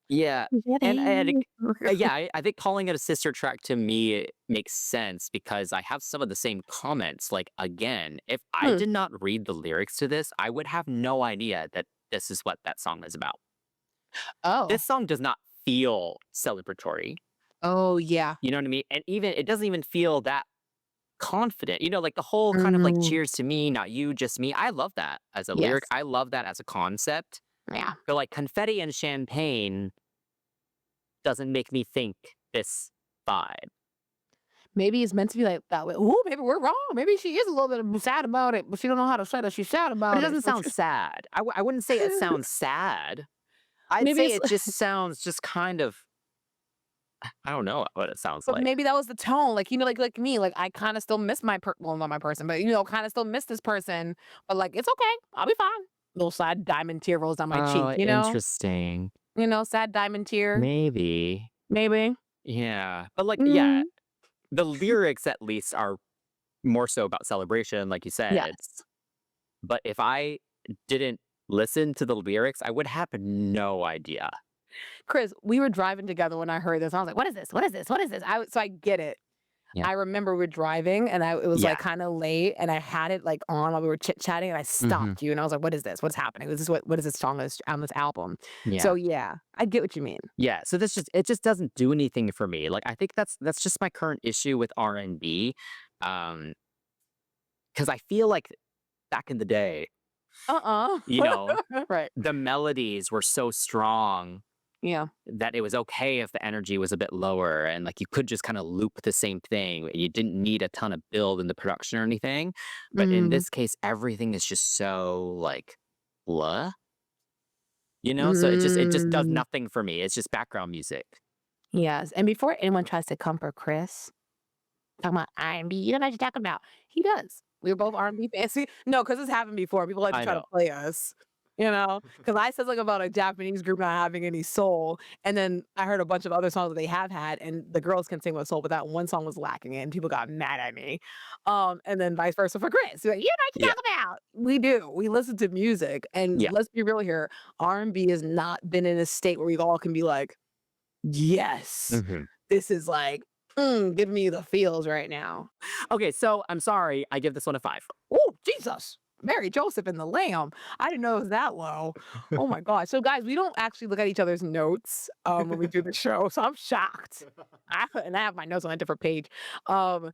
Yeah, and Confetti. yeah, I think calling it a sister track to me makes sense because I have some of the same comments. Like again, if I Hmm. did not read the lyrics to this, I would have no idea that this is what that song is about. Oh. This song does not feel celebratory. Oh, yeah. You know what I mean? And even it doesn't even feel that confident. Like the whole kind of like Mm, cheers to me, not you, just me. I love that as a lyric. yes. I love that as a concept. Yeah. But like confetti and champagne doesn't make me think this vibe. Maybe it's meant to be like that way. Ooh, maybe we're wrong. Maybe she is a little bit sad about it, but she don't know how to say that she's sad But it about it. doesn't So sound sad. I wouldn't say it sounds sad. I'd maybe say it's it just sounds just kind of I don't know what it sounds but like. maybe that was the tone. Like, like me, like I kind of still miss well, not my person, but kind of still miss this person. But like, it's okay. I'll be fine. Little sad diamond tear rolls down my cheek, Oh, interesting. Sad diamond tear. Maybe. Maybe. Yeah. But like, yeah, Mm, the lyrics at least are more so about celebration, like you said. yes. But if I didn't listen to the lyrics, I would have no idea. Chris, we were driving together when I heard this. I was like, what is this? What is this? What is this? So I get it. Yeah. I remember we were driving and it was Yeah. like kind of late and I had it like on while we were chit chatting and I Hmm. stopped you and I was like, what is this? What's happening? This is what is this song on this album? Yeah. So yeah, I get what you mean. Yeah. So it just doesn't do anything for me. Like I think that's just my current issue with R&B. Because I feel like back in the day, Uh-uh. you know, Right. the melodies were so strong Yeah. that it was okay if the energy was a bit lower and like you could just kind of loop the same thing. You didn't need a ton of build in the production or anything. But in Mm, this case, everything is just so like blah, you know? So it just does mm, nothing for me. It's just background music. yes. And before anyone tries to come for Chris, talking about R&B, you don't know what you're talking about. He does. We were both R&B fans. See, no, because it's happened before. People like to I try to know. play us, you know? Because I said something about a Japanese group not having any soul, and then I heard a bunch of other songs that they have had, and the girls can sing with soul, but that one song was lacking, and people got mad at me. And then vice versa for Chris. Like, you know what you're Yeah. talking about. We do. We listen to music, and Yeah. let's be real here. R&B has not been in a state where we all can be like, yes, Mhm. this is like, giving me the feels right now. Okay, so I'm sorry. I give this one a 5. Oh, Jesus. Mary, Joseph, and the Lamb. I didn't know it was that low. Oh my God. So, guys, we don't actually look at each other's notes when we do the show. So I'm shocked. And I have my notes on a different page. Um,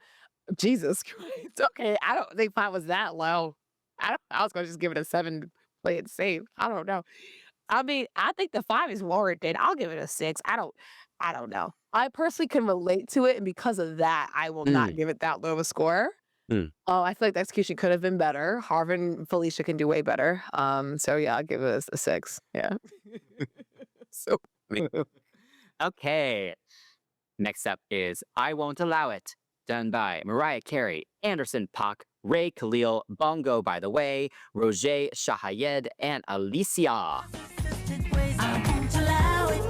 Jesus Christ. Okay. I don't think mine was that low. I was going to just give it a 7 to play it safe. I don't know. I mean, I think the 5 is warranted. I'll give it a 6. I don't know. I personally can relate to it, and because of that, I will not Mm, give it that low of a score. mm. Oh, I feel like the execution could have been better. Harvin and Felicia can do way better. So yeah, I'll give it a 6. Yeah. So funny. Okay. Next up is I Won't Allow It, done by Mariah Carey, Anderson Paak, Ray Khalil, Bongo by the Way, Roger Shahayed, and Alicia. I won't allow it.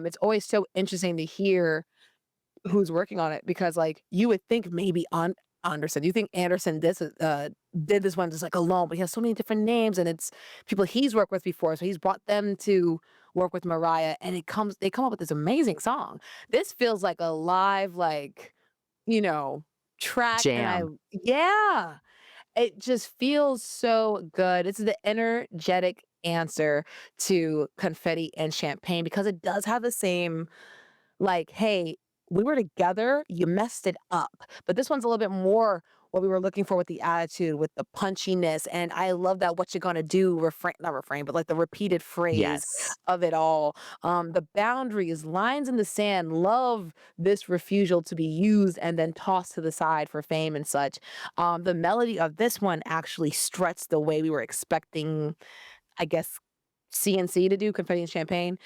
It's always so interesting to hear who's working on it because like you would think maybe on Anderson, you think Anderson did this one just like alone, but he has so many different names and it's people he's worked with before. So he's brought them to work with Mariah and they come up with this amazing song. This feels like a live, like, you know, track. And Jam. yeah, it just feels so good. It's the energetic answer to Confetti and Champagne because it does have the same like, "Hey, we were together, you messed it up." But this one's a little bit more what we were looking for with the attitude, with the punchiness, and I love that "what you gonna do" refrain not refrain, but like the repeated phrase Yes. of it all. The boundaries, lines in the sand, love this refusal to be used and then tossed to the side for fame and such. The melody of this one actually stretched the way we were expecting, I guess, CNC to do, Confetti and Champagne.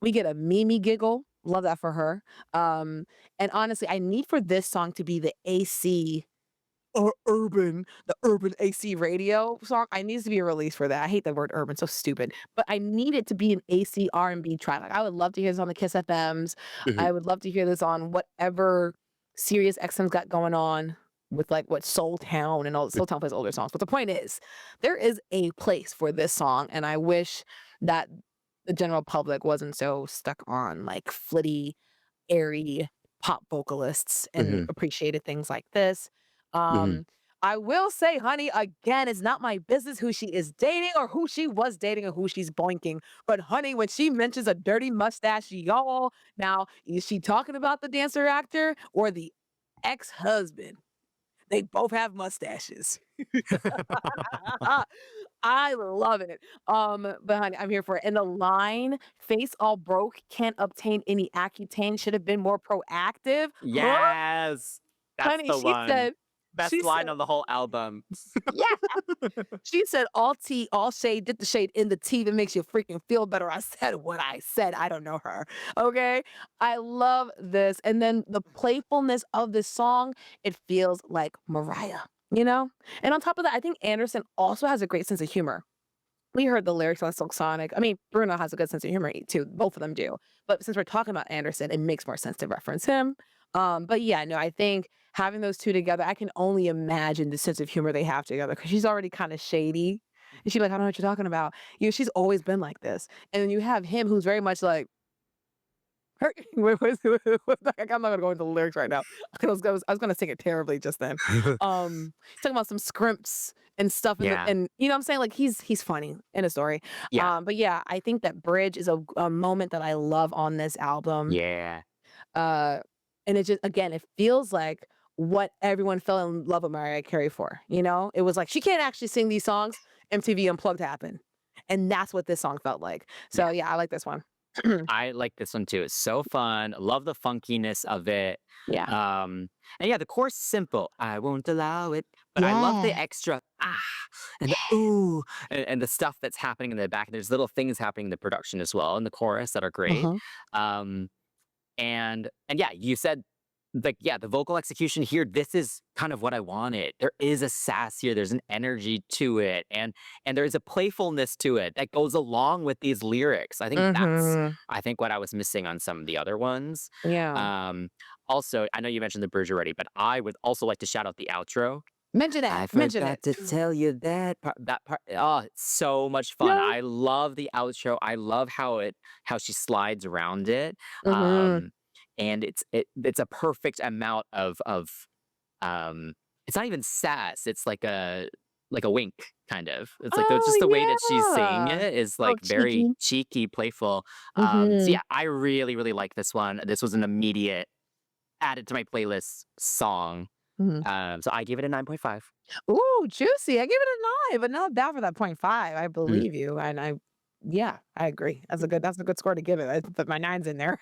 We get a Mimi giggle. Love that for her. And honestly, I need for this song to be the AC or the urban AC radio song. I needs to be a release for that. I hate the word urban, so stupid. But I need it to be an AC R&B track. Like I would love to hear this on the Kiss FMs. Mhm. I would love to hear this on whatever Sirius XM's got going on with like what Soul Town and all Soul Town plays older songs. But the point is, there is a place for this song, and I wish that the general public wasn't so stuck on like flitty, airy pop vocalists and Mhm. appreciated things like this. Mhm. Um, I will say, honey, again, it's not my business who she is dating or who she was dating or who she's boinking. But honey, when she mentions a dirty mustache, y'all, now is she talking about the dancer actor or the ex-husband? They both have mustaches. I love it. But honey, I'm here for it. And the line, face all broke, can't obtain any Accutane, should have been more proactive. Huh? Yes. That's Honey, the she one. said, Best she line said, on the whole album. yeah. She said, all tea, all shade, did the shade in the tea that makes you freaking feel better. I said what I said. I don't know her. Okay. I love this. And then the playfulness of this song, it feels like Mariah, you know? And on top of that, I think Anderson also has a great sense of humor. We heard the lyrics on Silk Sonic. I mean, Bruno has a good sense of humor too. Both of them do. But since we're talking about Anderson, it makes more sense to reference him. But yeah, no, I think having those two together, I can only imagine the sense of humor they have together because she's already kind of shady. And she's like, I don't know what you're talking about. You know, she's always been like this. And then you have him who's very much like, her, I'm not gonna go into the lyrics right now. I was gonna sing it terribly just then. He's talking about some scrimps and stuff, Yeah. and you know what I'm saying, like he's funny in a story. Yeah. But yeah, I think that bridge is a moment that I love on this album. Yeah. Uh, and it just again, it feels like what everyone fell in love with Mariah Carey for. You know, it was like she can't actually sing these songs. MTV Unplugged happened. And that's what this song felt like. Yeah. So yeah, I like this one. I like this one too. It's so fun. Love the funkiness of it. Yeah. And yeah, the chorus is simple. I won't allow it. But I love the Yeah. extra and the ooh and the stuff that's happening in the back. There's little things happening in the production as well in the chorus that are great. Uh-huh. Um, and yeah, you said like yeah, the vocal execution here, this is kind of what I wanted. There is a sass here, there's an energy to it, and there's a playfulness to it that goes along with these lyrics. Mhm. I think what I was missing on some of the other ones. Yeah. Um, Also, I know you mentioned the bridge already, but I would also like to shout out the outro. Mention I that. Mention forgot it. to tell you that part. That part. Oh, it's so much fun. Yeah. I love the outro. I love how she slides around it. Mhm. Um, and it's a perfect amount of um. It's not even sass. It's like a wink kind of. It's like Oh just the way that she's saying yeah. it is Oh, like very cheeky. cheeky, playful. So Mhm. yeah, I really really like this one. This was an immediate added to my playlist song. Mhm. So I give it a 9.5. Ooh, juicy. I give it a 9, but not bad for that point 5. I Mm. believe you, and yeah, I agree. That's a good score to give it. I put my 9s in there.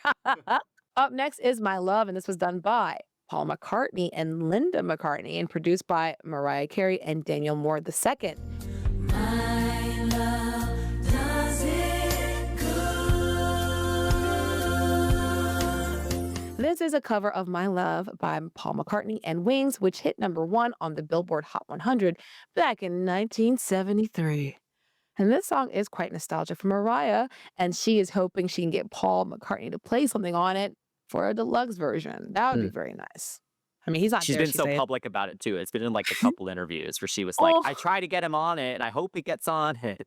Up next is My Love, and this was done by Paul McCartney and Linda McCartney and produced by Mariah Carey and Daniel Moore II. My love does it good. This is a cover of My Love by Paul McCartney and Wings, which hit number 1 on the Billboard Hot 100 back in 1973. And this song is quite nostalgic for Mariah, and she is hoping she can get Paul McCartney to play something on it for a deluxe version. That would be Mm. very nice. I mean, he's not She's there, been she so said. public about it too. It's been in like a couple interviews where she was like, Oh, I try to get him on it and I hope he gets on it.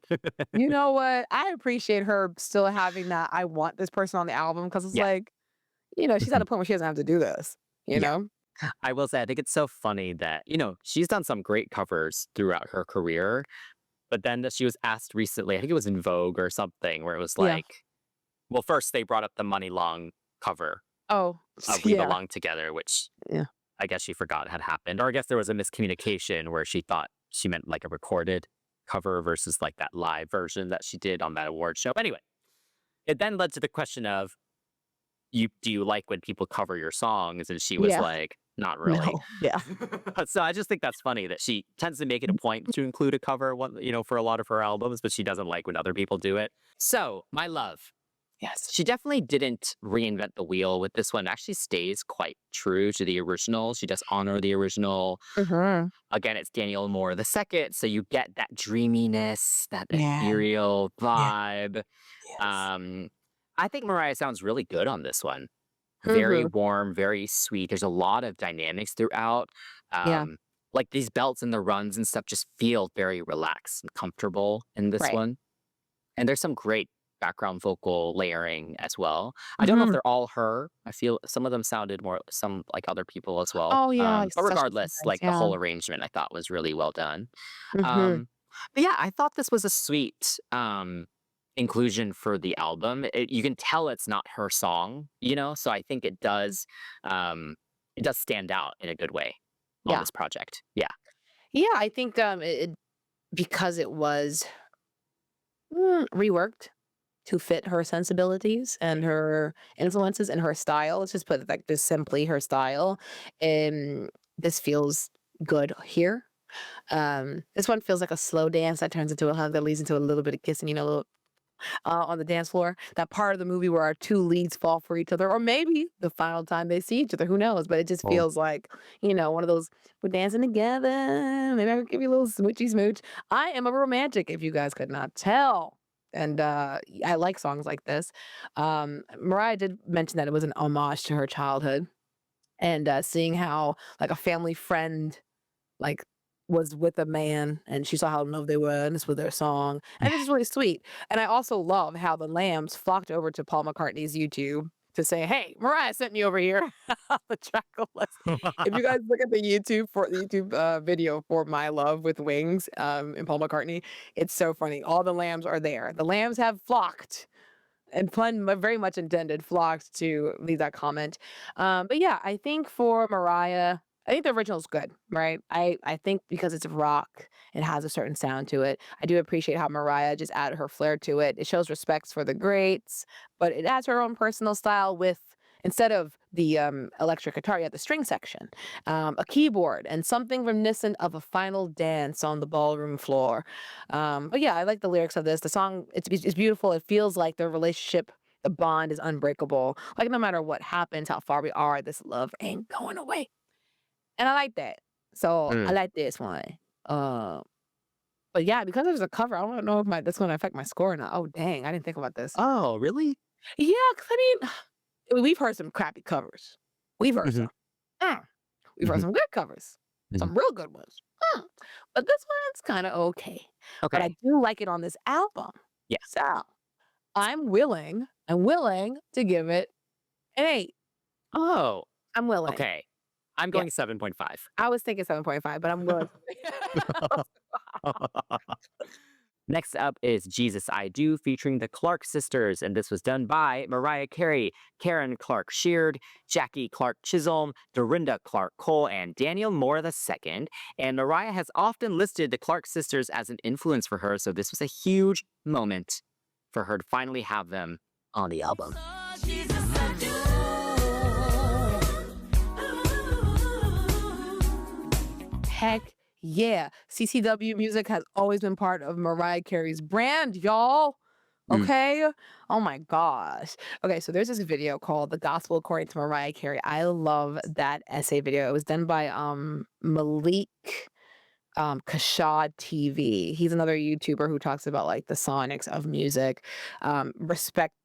you know what? I appreciate her still having that I want this person on the album because it's Yeah. like, she's at a point where she doesn't have to do this, you Yeah. know? I will say, I think it's so funny that, she's done some great covers throughout her career, but then that she was asked recently, I think it was in Vogue or something, where it was Yeah. like, well, first they brought up the Money Long cover Oh, of We yeah. Belong Together, which Yeah. I guess she forgot had happened. Or I guess there was a miscommunication where she thought she meant like a recorded cover versus like that live version that she did on that award show. But anyway, it then led to the question of, do you like when people cover your songs? And she was Yeah. like, not really. No. Yeah. So I just think that's funny that she tends to make it a point to include a cover, for a lot of her albums, but she doesn't like when other people do it. So, My Love. Yes. She definitely didn't reinvent the wheel with this one. It actually stays quite true to the original. She does honor the original. Mhm. Again, it's Daniel Moore II, so you get that dreaminess, that Yeah. ethereal Yeah. vibe. Yes. Um, I think Mariah sounds really good on this one. Very Mhm. warm, very sweet. There's a lot of dynamics throughout. Yeah. Like these belts and the runs and stuff just feel very relaxed and comfortable in this Right. one. And there's some great background vocal layering as well. I don't know if Mhm. they're all her. I feel some of them sounded more some like other people as well. Oh, yeah, But especially regardless, sometimes, like the yeah. whole arrangement I thought was really well done. Mhm. Um, but yeah, I thought this was a sweet inclusion for the album. You can tell it's not her song. So I think it does stand out in a good way on Yeah. this project. Yeah. Yeah, I think, because it was, reworked to fit her sensibilities and her influences and her style. Let's just put it like this simply, her style. This feels good here. This one feels like a slow dance that turns into a hug that leads into a little bit of kissing, a little on the dance floor. That part of the movie where our two leads fall for each other, or maybe the final time they see each other. Who knows? But it just Oh. feels like, one of those we're dancing together. Maybe I could give you a little smoochy smooch. I am a romantic, if you guys could not tell. And I like songs like this. Mariah did mention that it was an homage to her childhood and seeing how like a family friend like was with a man and she saw how in love they were and this was their song. And it's just really sweet. And I also love how the Lambs flocked over to Paul McCartney's YouTube to say, "Hey, Mariah sent me over here on the track list." If you guys look at the YouTube video for My Love with Wings and Paul McCartney, it's so funny. All the Lambs are there. The Lambs have flocked and pun very much intended flocked to leave that comment. But yeah, I think for Mariah, I think the original's good, right? I think because it's rock, it has a certain sound to it. I do appreciate how Mariah just added her flair to it. It shows respects for the greats, but it adds her own personal style with instead of the electric guitar, you have the string section, a keyboard, and something reminiscent of a final dance on the ballroom floor. But yeah, I like the lyrics of this. The song, it's beautiful. It feels like the relationship, the bond is unbreakable. Like no matter what happens, how far we are, this love ain't going away. And I like that. So I Mm. like this one. Uh, but yeah, because there's a cover, I don't know if that's going to affect my score or not. Oh dang, I didn't think about this. Oh, really? Yeah, because we've heard some crappy covers. We've heard Hmm. some. Mm. We've heard Hmm. some good covers, Hmm. some real good ones. Mm. But this one's kind of okay. But I Okay. do like it on this album. Yeah. So I'm willing to give it an 8. Oh, I'm willing. okay. I'm Yeah. going 7.5. I was thinking 7.5, but I'm willing. Next up is Jesus I Do featuring the Clark sisters, and this was done by Mariah Carey, Karen Clark Sheard, Jackie Clark Chisholm, Dorinda Clark Cole, and Daniel Moore II. And Mariah has often listed the Clark sisters as an influence for her, so this was a huge moment for her to finally have them on the album. So Jesus, I do. Heck yeah. CCW music has always been part of Mariah Carey's brand, y'all. Mm. Okay. Oh my gosh. Okay, so there's this video called The Gospel According to Mariah Carey. I love that essay video. It was done by Malik Kashad TV. He's another YouTuber who talks about like the sonics of music. I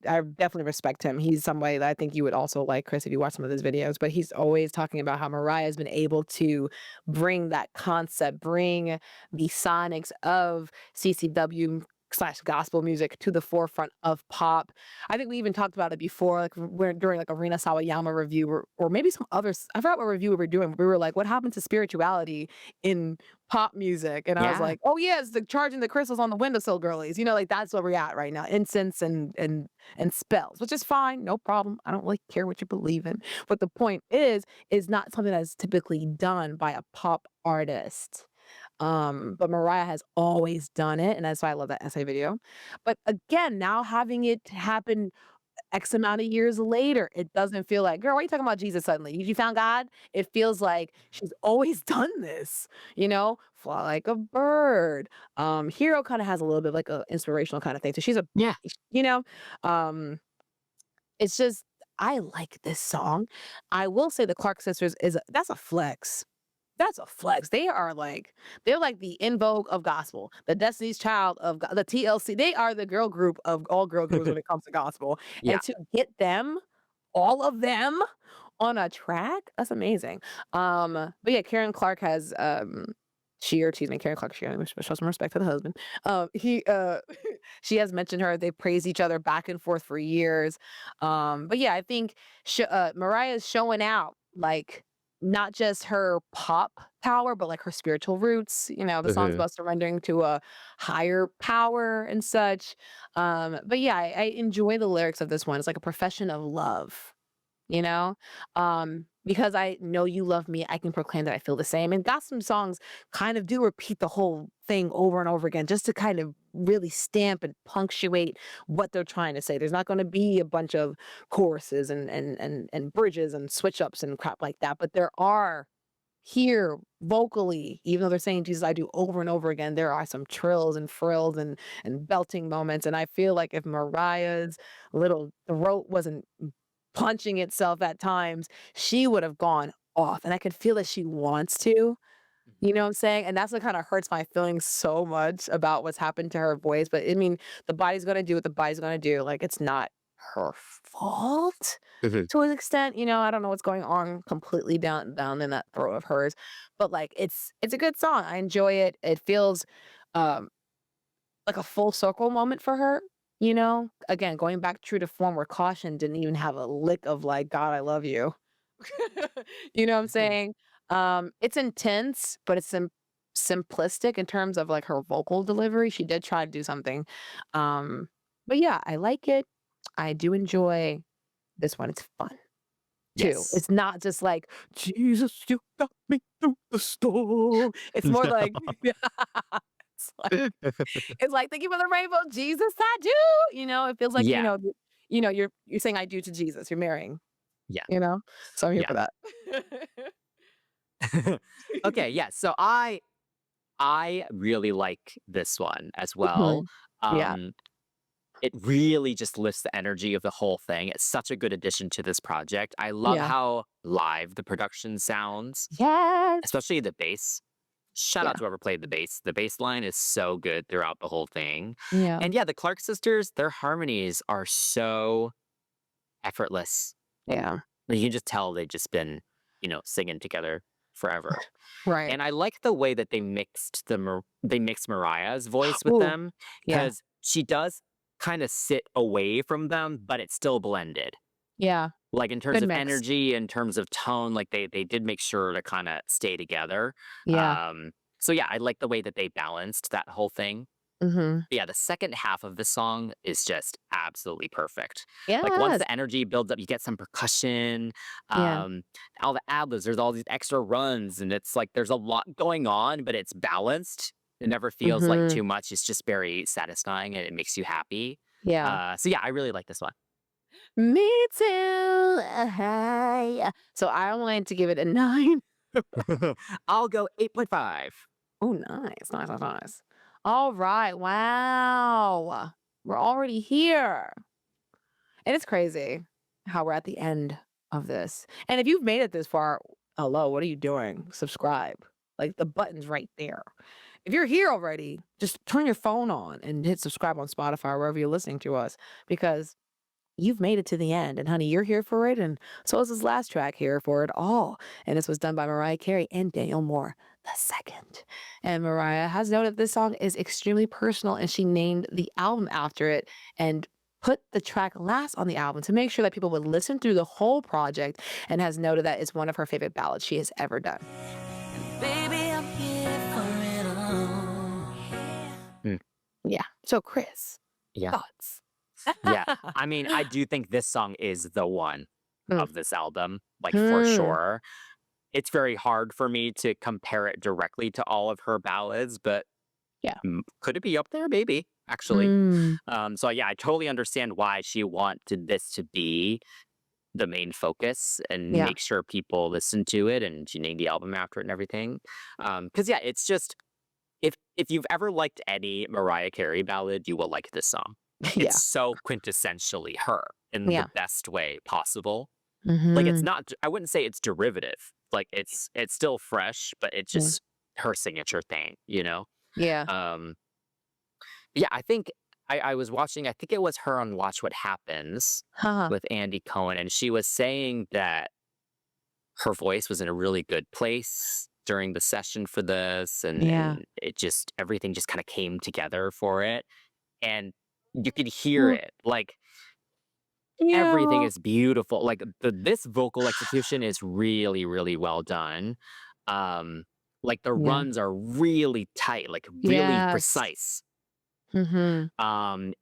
definitely respect him. He's somebody that I think you would also like, Chris, if you watch some of his videos. But he's always talking about how Mariah has been able to bring that concept, bring the sonics of CCW slash gospel music to the forefront of pop. I think we even talked about it before, like during like Arena Sawayama review, or maybe some others. I forgot what review we were doing. We were like, what happened to spirituality in pop music? And I was Yeah. like, oh yeah, it's the charging the crystals on the windowsill girlies. Like that's where we're at right now. Incense and spells, which is fine, no problem. I don't really care what you believe in. But the point is not something that's typically done by a pop artist. But Mariah has always done it, and that's why I love that essay video. But again, now having it happen X amount of years later, it doesn't feel like, girl, why are you talking about Jesus suddenly? You found God? It feels like she's always done this, fly like a bird. Hero kind of has a little bit like a inspirational kind of thing. So she's Yeah. you know, um, it's just I like this song. I will say the Clark sisters that's a flex. That's a flex. They're like the In Vogue of gospel, the Destiny's Child of the TLC. They are the girl group of all girl groups when it comes to gospel. Yeah. And to get them, all of them on a track, that's amazing. But yeah, Karen Clark has Karen Clark Shear, let me show some respect to the husband. He she has mentioned her, they praised each other back and forth for years. But yeah, I think Mariah's showing out like not just her pop power, but like her spiritual roots. The song's Mhm. about surrendering to a higher power and such. But yeah, I enjoy the lyrics of this one. It's like a profession of love, you know? Because I know you love me, I can proclaim that I feel the same. And gospel songs kind of do repeat the whole thing over and over again just to kind of really stamp and punctuate what they're trying to say. There's not going to be a bunch of choruses and bridges and switch ups and crap like that, but there are here vocally, even though they're saying Jesus I do over and over again, there are some trills and frills and belting moments. And I feel like if Mariah's little throat wasn't punching itself at times, she would have gone off. And I could feel that she wants to. You know what I'm saying? And that's what kind of hurts my feelings so much about what's happened to her voice. But I mean, the body's gonna do what the body's gonna do. Like it's not her fault Mhm. to an extent. I don't know what's going on completely down in that throat of hers. But like it's a good song. I enjoy it. It feels um like a full circle moment for her. Again, going back true to form where Caution didn't even have a lick of like, God, I love you. You know what I'm Mhm. saying? It's intense, but it's simplistic in terms of like her vocal delivery. She did try to do something. Um, but yeah, I like it. I do enjoy this one. It's fun. too. Yes. It's not just like, "Jesus, you got me through the storm." It's more like it's like it's like, "Thank you for the rainbow, Jesus, I do." It feels like, Yeah. you're saying "I do" to Jesus, you're marrying, Yeah. you know? So I'm here Yeah. for that. Okay, yeah. So I really like this one as well. Mhm. Yeah, Um, it really just lifts the energy of the whole thing. It's such a good addition to this project. I love yeah. how live the production sounds, Yes! especially the bass. Shout out Yeah, to whoever played the bass. The bass line is so good throughout the whole thing. yeah, And yeah, the Clark sisters, their harmonies are so effortless. yeah. Like, you can just tell they've just been, singing together forever. Right. And I like the way that they mixed Mariah's voice with Ooh, them yeah, because she does kind of sit away from them, but it's still blended. yeah. Like in terms Good of mix. energy, in terms of tone, like they did make sure to kind of stay together. Yeah. So yeah, I like the way that they balanced that whole thing. Mhm. But yeah, the second half of the song is just absolutely perfect. Like once Yes. the energy builds up, you get some percussion, Yeah. um, all the ad-libs, there's all these extra runs, and it's like there's a lot going on, but it's balanced. It never feels like Mhm. too much. It's just very satisfying and it makes you happy. Yeah. So yeah, I really like this one. Me too. Hi. So I wanted to give it a 9. I'll go 8.5. Oh, nice, nice, nice, nice. All right. Wow. We're already here. And it's crazy how we're at the end of this. And if you've made it this far, hello, what are you doing? Subscribe. Like the button's right there. If you're here already, just turn your phone on and hit subscribe on Spotify or wherever you're listening to us because you've made it to the end. And honey, you're here for it. And so is this last track here for it all. And this was done by Mariah Carey and Daniel Moore the second. And Mariah has noted this song is extremely personal and she named the album after it and put the track last on the album to make sure that people would listen through the whole project and has noted that it's one of her favorite ballads she has ever done. Baby, I'm here for it all. Mm, Yeah. So Chris, yeah. thoughts? Yeah. I mean, I do think this song is the one Mm. of this album, like for Hmm. sure. It's very hard for me to compare it directly to all of her ballads, but Yeah. could it be up there? Maybe, actually. Mm. So yeah, I totally understand why she wanted this to be the main focus and Yeah. make sure people listen to it and she named the album after it and everything. Because yeah, it's just if you've ever liked any Mariah Carey ballad, you will like this song. Yeah. It's so quintessentially her in the Yeah. best way possible. Like it's Hmm. not I wouldn't say it's derivative. Like it's still fresh, but it's Yeah. just her signature thing, you know? Yeah. Um yeah, I think I was watching, I think it was her on Watch What Happens Huh. with Andy Cohen, and she was saying that her voice was in a really good place during the session for this, and Yeah. it just everything just kind of came together for it. And you could hear Mm. it. Like everything Yeah. is beautiful. Like this vocal execution is really, really well done. Um, like the Yeah. runs are really tight, like really Yes. precise. Mhm.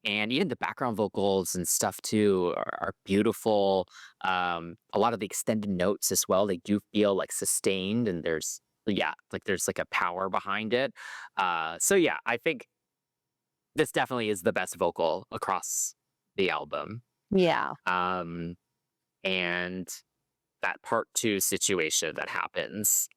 And even the background vocals and stuff too are beautiful. A lot of the extended notes as well, they do feel like sustained and there's like a power behind it. So yeah, I think this definitely is the best vocal across the album. Yeah. Um, and that part two situation that happens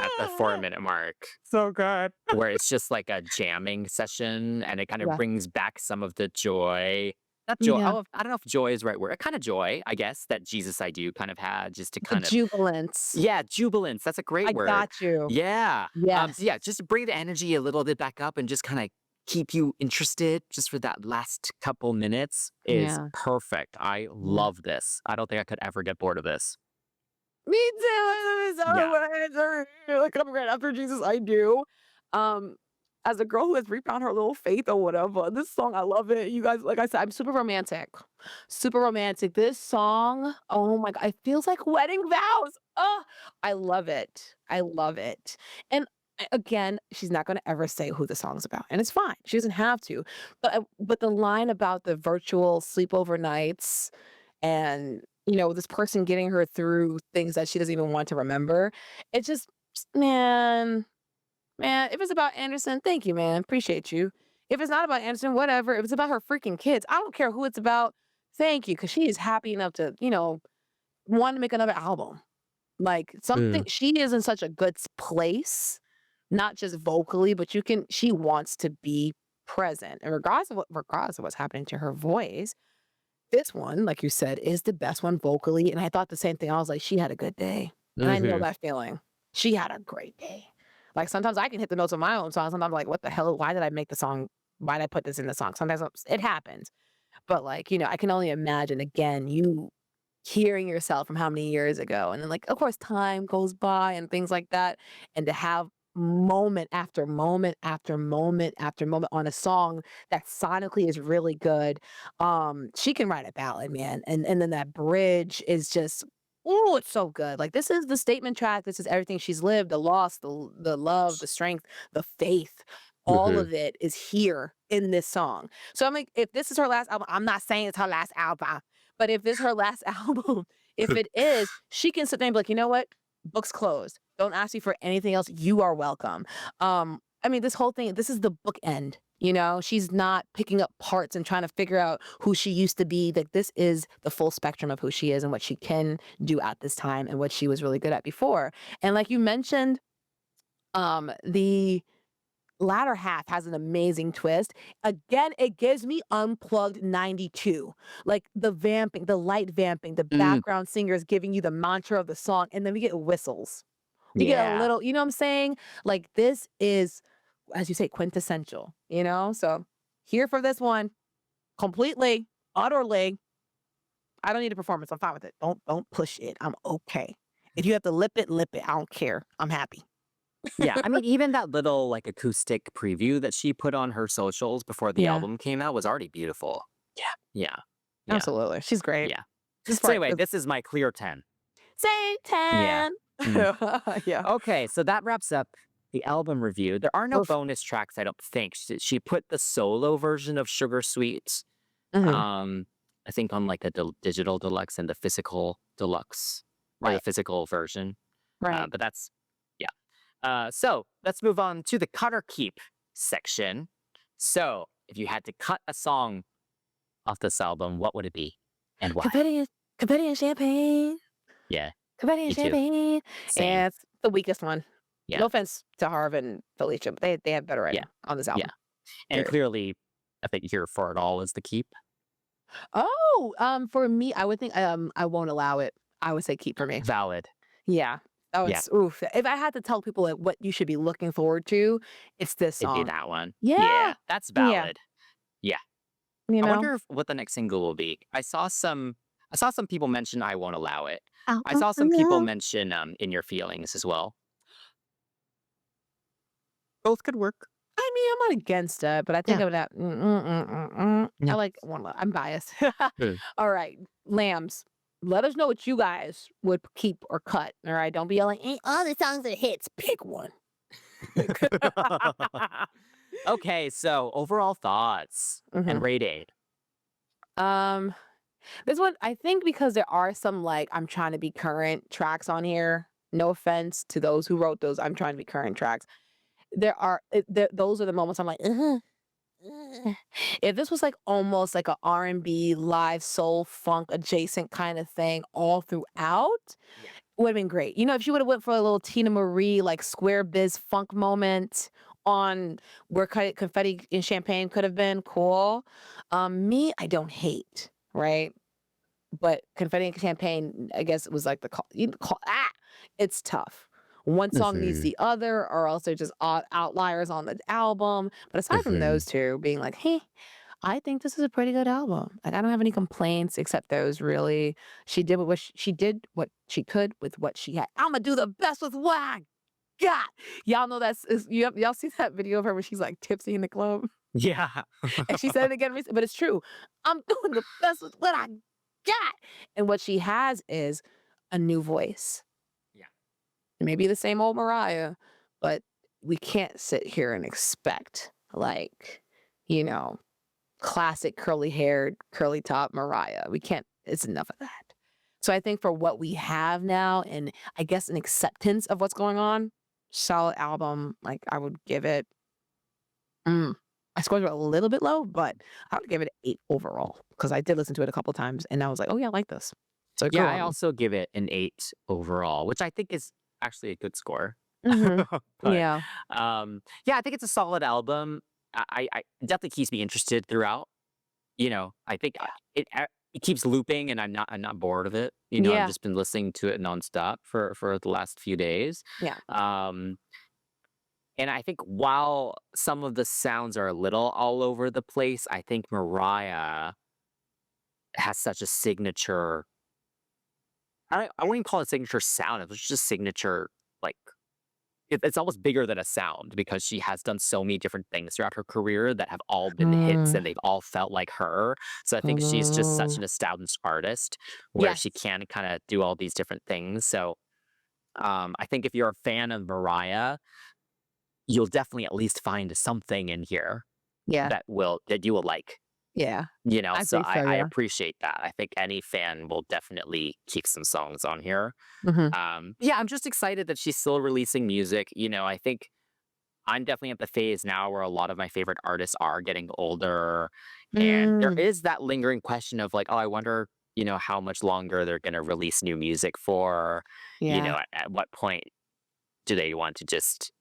at the 4 minute mark So good. where it's just like a jamming session and it kind of Yeah. brings back some of the joy. Not joy. Yeah. Oh, I don't know if joy is the right word. Kind of joy, I guess, that Jesus I Do kind of had just to The kind of, jubilance. yeah, jubilance. That's a great I word. got you. Yeah. Yes. So yeah, just to bring the energy a little bit back up and just kind of keep you interested just for that last couple minutes is Yeah. perfect. I Yeah. love this. I don't think I could ever get bored of this. Me too. Yeah. Like coming right after Jesus, I do. Um, as a girl who has refound her little faith or whatever, this song, I love it. You guys, like I said, I'm super romantic. Super romantic. This song, oh my God, it feels like wedding vows. Oh, I love it. I love it. And again, she's not going to ever say who the song's about, and it's fine. She doesn't have to. But the line about the virtual sleepover nights and this person getting her through things that she doesn't even want to remember. It just, man, man, if it's about Anderson, thank you, man. Appreciate you. If it's not about Anderson, whatever. If it's about her freaking kids, I don't care who it's about. Thank you, because she is happy enough to, want to make another album. Like something, Mm. she is in such a good place, not just vocally, but she wants to be present. And regardless of what's happening to her voice, this one, like you said, is the best one vocally. And I thought the same thing. I was like, she had a good day. And I know Hmm. that feeling. She had a great day. Like sometimes I can hit the notes of my own song. Sometimes I'm like, what the hell? Why did I make the song? Why did I put this in the song? Sometimes it happens. But like, I can only imagine again, you hearing yourself from how many years ago. And then like, of course, time goes by and things like that. And to have moment after moment after moment after moment on a song that sonically is really good. She can write a ballad, man. And then that bridge is just, oh, it's so good. Like this is the statement track. This is everything she's lived, the loss, the love, the strength, the faith. All Hmm. of it is here in this song. So I'm like, if this is her last album, I'm not saying it's her last album, but if this is her last album, if it is, she can sit there and be like, you know what? Book's closed. Don't ask me for anything else. You are welcome. I mean, this whole thing, this is the bookend. She's not picking up parts and trying to figure out who she used to be. Like this is the full spectrum of who she is and what she can do at this time and what she was really good at before. And like you mentioned, the latter half has an amazing twist. Again, it gives me Unplugged 92. Like the vamping, the light vamping, the Mm. background singers giving you the mantra of the song, and then we get whistles. We get a Yeah. little, you know what I'm saying? Like this is, as you say, quintessential, So here for this one, completely, utterly. I don't need a performance. I'm fine with it. Don't push it. I'm okay. If you have to lip it, lip it. I don't care. I'm happy. Yeah, I mean, even that little like acoustic preview that she put on her socials before the Yeah. album came out was already beautiful. Yeah. Yeah, yeah, Absolutely. She's great. yeah. This So part anyway, is this is my clear 10. Yeah. Satan. Mm. Yeah. Okay, so that wraps up the album review. There are no Oof. bonus tracks, I don't think. She put the solo version of Sugar Sweet, Mhm. I think on like a digital deluxe and the physical deluxe or the Right. physical version. Right. But that's yeah. So let's move on to the cut or keep section. So if you had to cut a song off this album, what would it be and why? Confetti and champagne. Yeah, Confetti and me too. champagne. Same. And it's the weakest one. Yeah. No offense to Harv and Felicia, but they have better writing Yeah. on this album. And Period. clearly, I think Here for It All is the keep. Oh, for me, I would think I won't allow it. I would say keep for me. Valid. Yeah. Oh, Yeah. it's oof. If I had to tell people like what you should be looking forward to, it's this It'd be song. that one. Yeah. Yeah, that's Yeah. valid. Yeah. You I know? wonder what the next single will be. I saw some people mention I Won't Allow It. Oh, I oh, saw oh, some people no. mention In Your Feelings as well. Both could work. I mean, I'm not against it, but I think Yeah. I would have. I Yeah. like one. I'm biased. Mm. All right, lambs. Let us know what you guys would keep or cut. All right, don't be yelling. Ain't all the songs are hits. Pick one. Okay, so overall thoughts and Mhm. rating. Um, this one I think because there are some like I'm trying to be current tracks on here. No offense to those who wrote those. I'm trying to be current tracks. Those are the moments I'm like, ugh. If this was like almost like a R&B live soul funk adjacent kind of thing all throughout, Yeah. would have been great. If she would have went for a little Tina Marie like square biz funk moment on where confetti and champagne could have been cool. Me, I don't hate, right? But confetti and champagne, I guess it was like it's tough. One song needs Mhm. the other, or else they're just odd outliers on the album. But aside from those two, being like, hey, I think this is a pretty good album. Like I don't have any complaints except those really. She did she did what she could with what she had. I'm gonna do the best with what I got. Y'all know y'all see that video of her where she's like tipsy in the club, Yeah. and she said it again recently, but it's true. I'm doing the best with what I got, and what she has is a new voice. Yeah. Maybe the same old Mariah, but we can't sit here and expect like, you know, classic curly haired, curly top Mariah. We can't, it's enough of that. So I think for what we have now and I guess an acceptance of what's going on, solid album. Like I would give it, mm, I scored it a little bit low, but I would give it 8 overall because I did listen to it a couple times and I was like, oh yeah, I like this. So Yeah, cool I album. also give it an 8 overall, which I think is actually a good score. Hmm. But Yeah. yeah, I think it's a solid album. I it definitely keeps me interested throughout. I think it keeps looping, and I'm not bored of it. I've Yeah. just been listening to it nonstop for the last few days. Yeah. Um, and I think while some of the sounds are a little all over the place, I think Mariah has such a signature. I wouldn't call it signature sound. It's just signature like it's almost bigger than a sound because she has done so many different things throughout her career that have all been hits Mm, and they've all felt like her. So I think she's just such mm, an established artist where she yes. can kind of do all these different things. So I think if you're a fan of Mariah, you'll definitely at least find something in here Yeah. that you will like. Yeah. I So think so. I Yeah. appreciate that. I think any fan will definitely keep some songs on here. Hmm. Yeah, I'm just excited that she's still releasing music. I think I'm definitely at the phase now where a lot of my favorite artists are getting older. And there Mm, is that lingering question of like, oh, I wonder, how much longer they're going to release new music for. yeah. At what point do they want to just,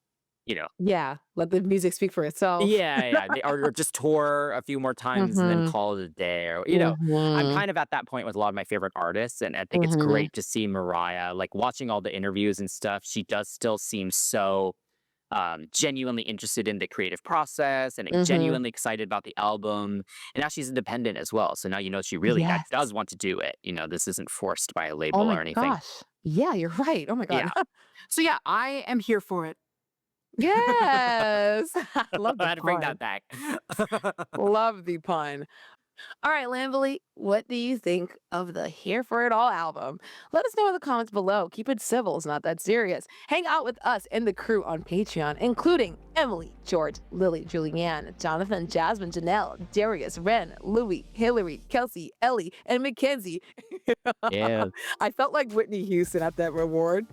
you know, Yeah. Let the music speak for itself. yeah, yeah, or just tour a few more times and then Hmm. call it a day. Or, I'm Hmm. kind of at that point with a lot of my favorite artists. And I think it's Hmm. great to see Mariah, like watching all the interviews and stuff. She does still seem so genuinely interested in the creative process and Hmm. genuinely excited about the album. And now she's independent as well. So now she really Yes. does want to do it. This isn't forced by a Oh label my or anything. gosh. Yeah, you're right. Oh my God. Yeah. So yeah, I am here for it. Yes. I love I the had to bring that pun. back. Love the pun. All right, Lamberly, what do you think of the Here for It All album? Let us know in the comments below. Keep it civil, it's not that serious. Hang out with us and the crew on Patreon, including Emily, George, Lily, Julianne, Jonathan, Jasmine, Janelle, Darius, Ren, Louie, Hillary, Kelsey, Ellie, and Mackenzie. Yeah. I felt like Whitney Houston at that reward.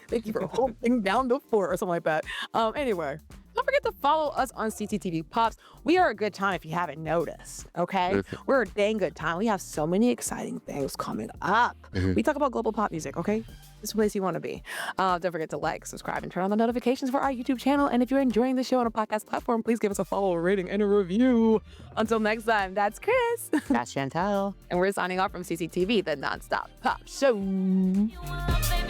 Thank you for holding down the fort or something like that. Anyway, don't forget to follow us on CCTV Pops. We are a good time if you haven't noticed, okay? Mhm. We're a dang good time. We have so many exciting things coming up. Mhm. We talk about global pop music, okay? This is the place you want to be. Don't forget to like, subscribe, and turn on the notifications for our YouTube channel. And if you're enjoying the show on a podcast platform, please give us a follow, a rating, and a review. Until next time, that's Chris. That's Chantel. And we're signing off from CCTV, the Nonstop Pop Show. You want love,